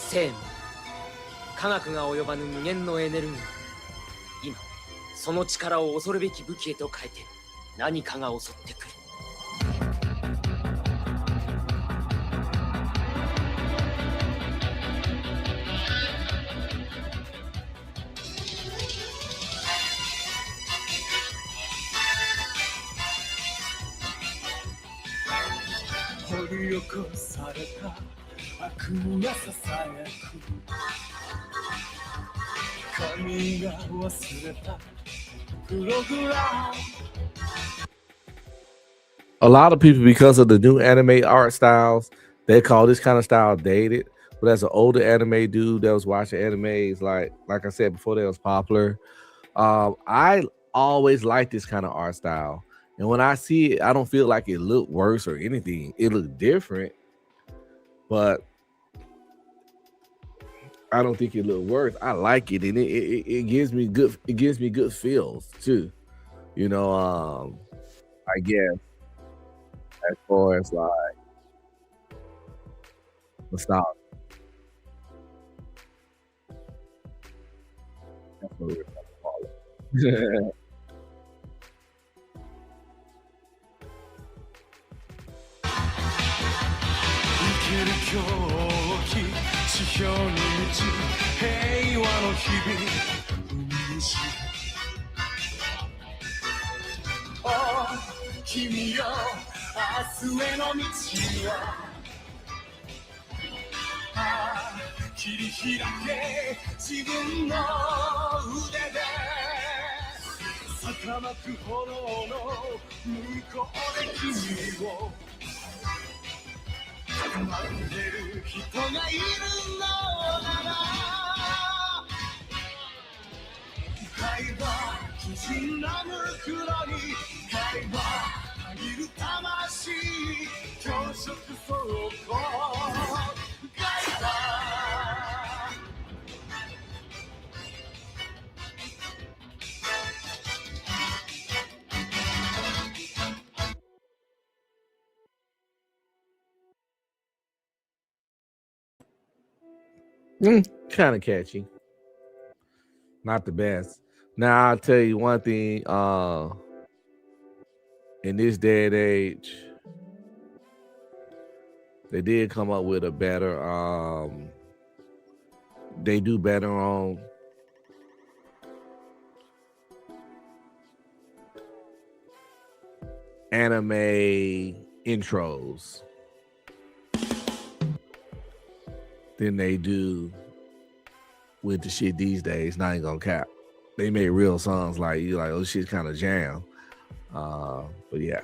生命、科学が及ばぬ無限のエネルギー。今、その力を恐るべき武器へと変えて、何かが襲ってくる。掘り起こされた悪がささやく神が忘れたプログラム A lot of people, because of the new anime art styles, they call this kind of style dated. But as an older anime dude that was watching animes, like I said before, they was popular. I always liked this kind of art style. And when I see it, I don't feel like it looked worse or anything. It looked different, but I don't think it looked worse. I like it, and it gives me good. It gives me good feels too. You know, I guess as far as like Nostalgia. That's what we're gonna call it. Kind of catchy. Not the best. Now I'll tell you one thing. In this day and age, they did come up with a better. They do better on anime intros than they do with the shit these days. Not even gonna cap. They make real songs like you like, oh, shit's kind of jam. But yeah.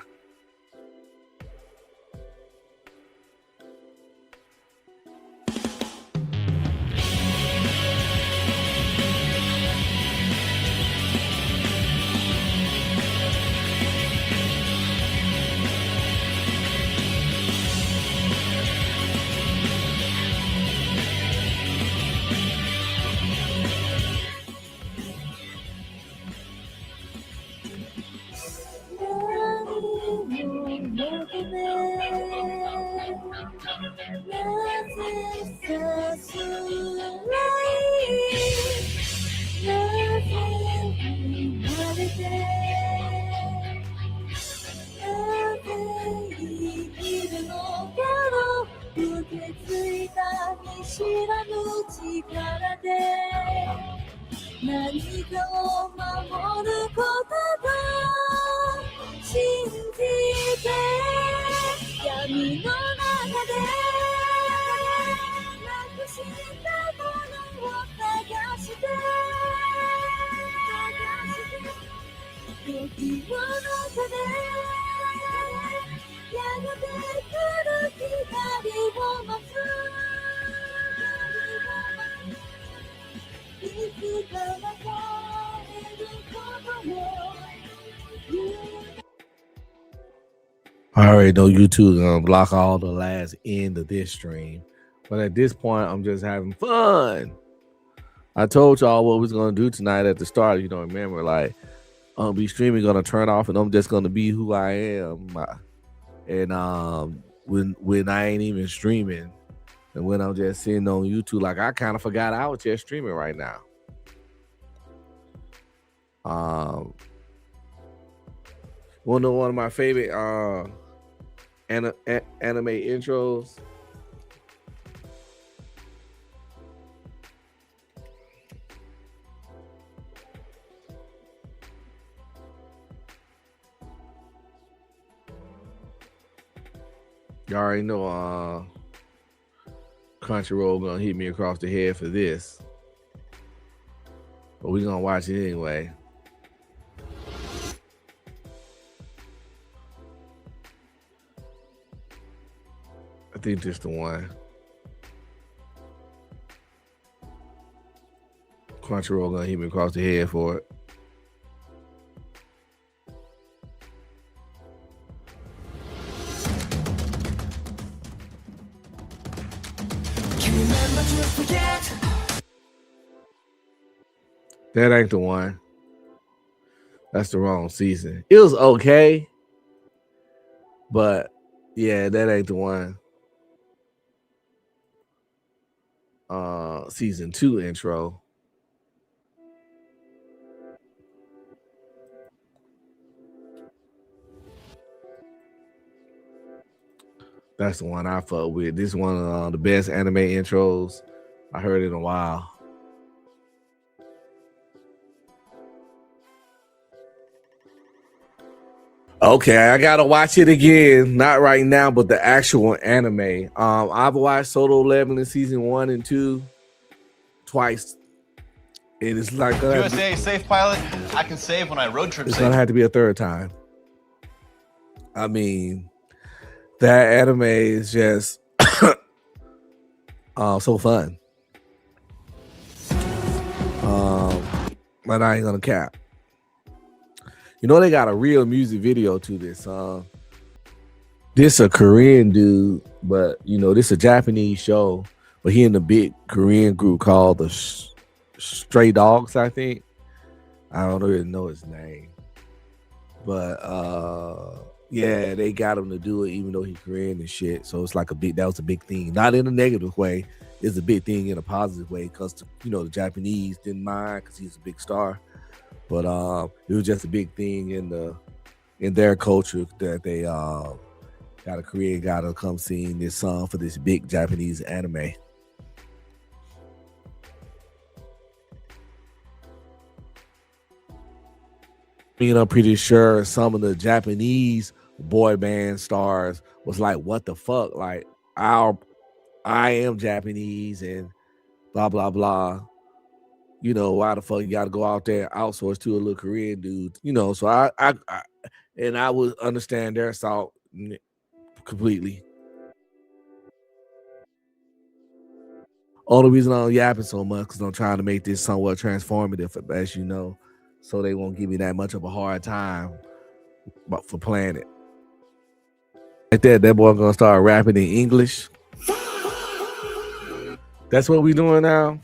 I already know YouTube gonna block all the last end of this stream, but at this point, I'm just having fun. I told y'all what we was gonna do tonight at the start. You don't remember, like, be streaming gonna turn off, and I'm just gonna be who I am. And when I ain't even streaming, and when I'm just sitting on YouTube, like I kind of forgot I was just streaming right now. One of my favorite anime intros. You already know Crunchyroll gonna hit me across the head for this, but we gonna watch it anyway. I think this the one. Crunchyroll gonna hit me across the head for it. That ain't the one. That's the wrong season. It was okay, but yeah, that ain't the one. season 2 intro. That's the one I fuck with. This is one of the best anime intros I heard in a while. Okay, I gotta watch it again. Not right now, but the actual anime. I've watched Solo Leveling season 1 and 2 twice. And it's like USA safe pilot. I can save when I road trip. It's gonna have to be a third time. I mean, that anime is just so fun. But I ain't gonna cap. You know, they got a real music video to this. This a Korean dude, but you know, this a Japanese show, but he in a big Korean group called the Stray Dogs, I think. I don't really know his name. But yeah, they got him to do it even though he's Korean and shit. So it's like that was a big thing. Not in a negative way. It's a big thing in a positive way because you know the Japanese didn't mind because he's a big star. But it was just a big thing in their culture that they got a Korean guy to come sing this song for this big Japanese anime. And I'm pretty sure some of the Japanese boy band stars was like, what the fuck? Like, I am Japanese and blah, blah, blah. You know, why the fuck you got to go out there and outsource to a little Korean dude? You know, so I would understand their thought completely. Only reason I'm yapping so much because I'm trying to make this somewhat transformative, as you know, so they won't give me that much of a hard time for playing it. Like that boy gonna start rapping in English. That's what we doing now.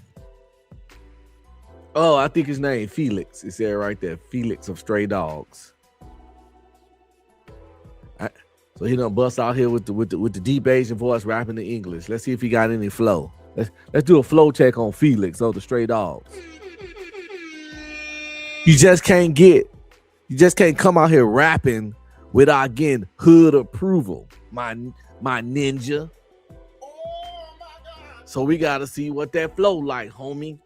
Oh, I think his name Felix. It's there right there. Felix of Stray Dogs. So he done bust out here with the deep Asian voice rapping in English. Let's see if he got any flow. Let's do a flow check on Felix of the Stray Dogs. You just can't come out here rapping without getting hood approval, my ninja. So we gotta see what that flow like, homie.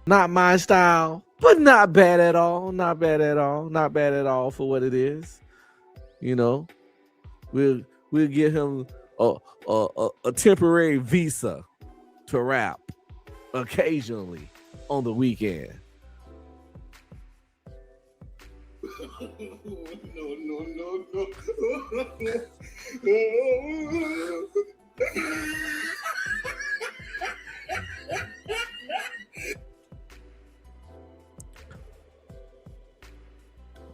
Not my style, but not bad at all. Not bad at all. Not bad at all for what it is. You know, we'll give him a temporary visa to rap occasionally on the weekend.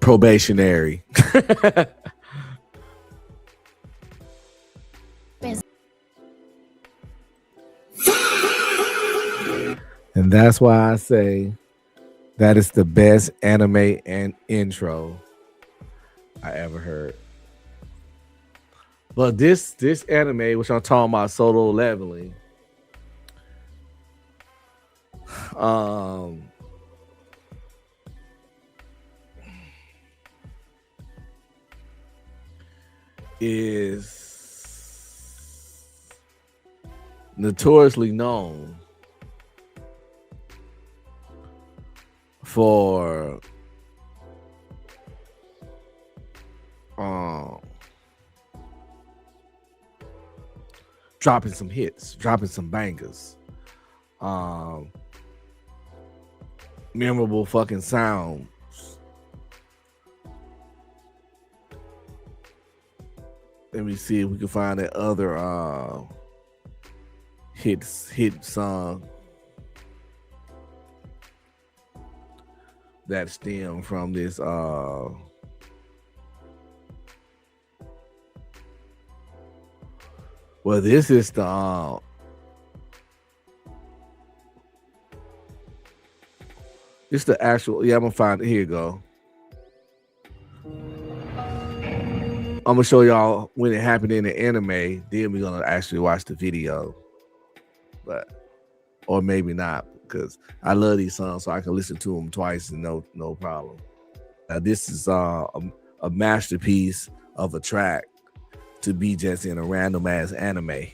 Probationary. And that's why I say that is the best anime and intro I ever heard. But this anime, which I'm talking about, Solo Leveling, is notoriously known for dropping some hits, dropping some bangers, memorable fucking sounds. Let me see if we can find that other hit song that stem from this well, this is the it's the actual, yeah, I'm gonna find it. Here you go. I'm gonna show y'all when it happened in the anime. Then we're gonna actually watch the video, or maybe not, because I love these songs, so I can listen to them twice and no problem. This is a masterpiece of a track to be just in a random ass anime.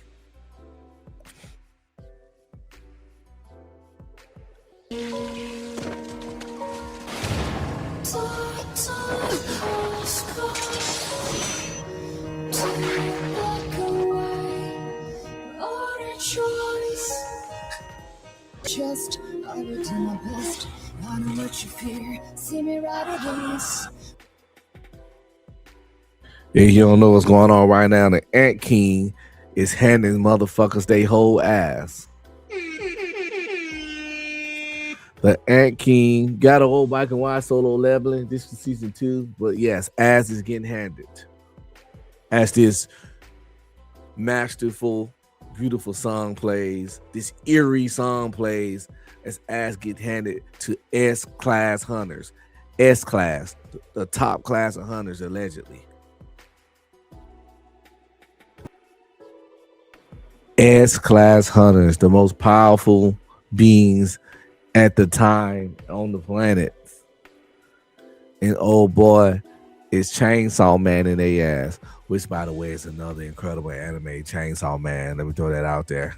Just I will do my best. I know what you fear. See me right at this. If you don't know what's going on right now, the Ant King is handing motherfuckers they whole ass. The Ant King got a whole Black and White solo leveling. This is season 2, but yes, ass is getting handed as this masterful, beautiful song plays. This eerie song plays as ass get handed to S-class hunters. S-class, the top class of hunters, allegedly. S-class hunters, the most powerful beings at the time on the planet. And oh boy, it's Chainsaw Man in their ass, which by the way is another incredible anime, Chainsaw Man. Let me throw that out there.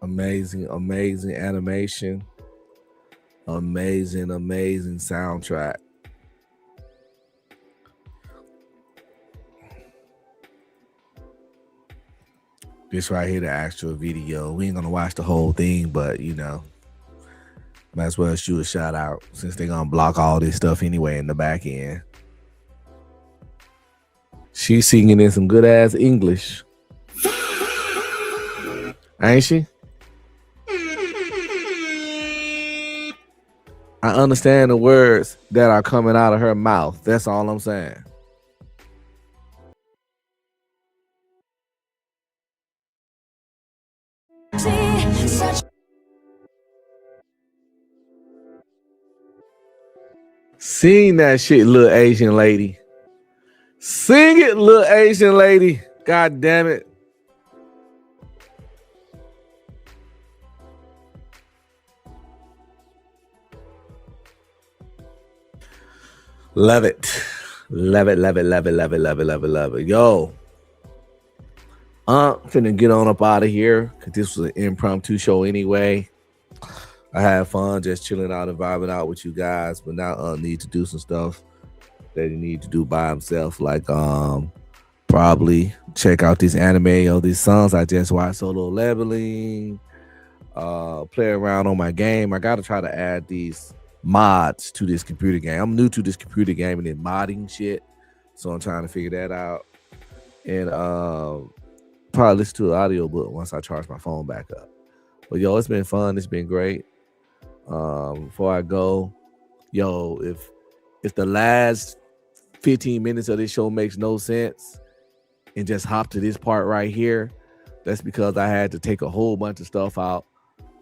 Amazing, amazing animation. Amazing, amazing soundtrack. This right here, the actual video. We ain't gonna watch the whole thing, but you know, might as well shoot a shout out since they're gonna block all this stuff anyway in the back end. She's singing in some good ass English, ain't she? I understand the words that are coming out of her mouth. That's all I'm saying. Sing that shit, little Asian lady. Sing it, little Asian lady. God damn it. Love it. Love it, love it, love it, love it, love it, love it, love it. Yo, I'm finna get on up out of here because this was an impromptu show anyway. I had fun just chilling out and vibing out with you guys, but now need to do some stuff that he need to do by himself, like probably check out this anime or these songs I just watched, solo leveling, play around on my game. I gotta try to add these mods to this computer game. I'm new to this computer game and then modding shit, so I'm trying to figure that out. And probably listen to an audiobook once I charge my phone back up. But yo, it's been fun. It's been great. Before I go, yo, if the last 15 minutes of this show makes no sense and just hop to this part right here, that's because I had to take a whole bunch of stuff out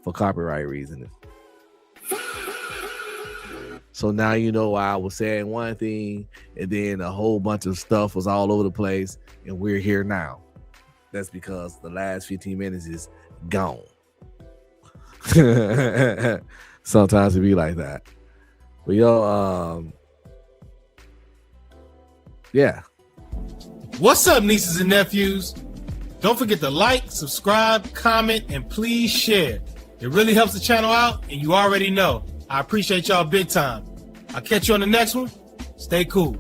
for copyright reasons. So now you know why I was saying one thing and then a whole bunch of stuff was all over the place and we're here now. That's because the last 15 minutes is gone. Sometimes it be like that. But yo, yeah. What's up, nieces and nephews? Don't forget to like, subscribe, comment, and please share. It really helps the channel out, and you already know. I appreciate y'all big time. I'll catch you on the next one. Stay cool.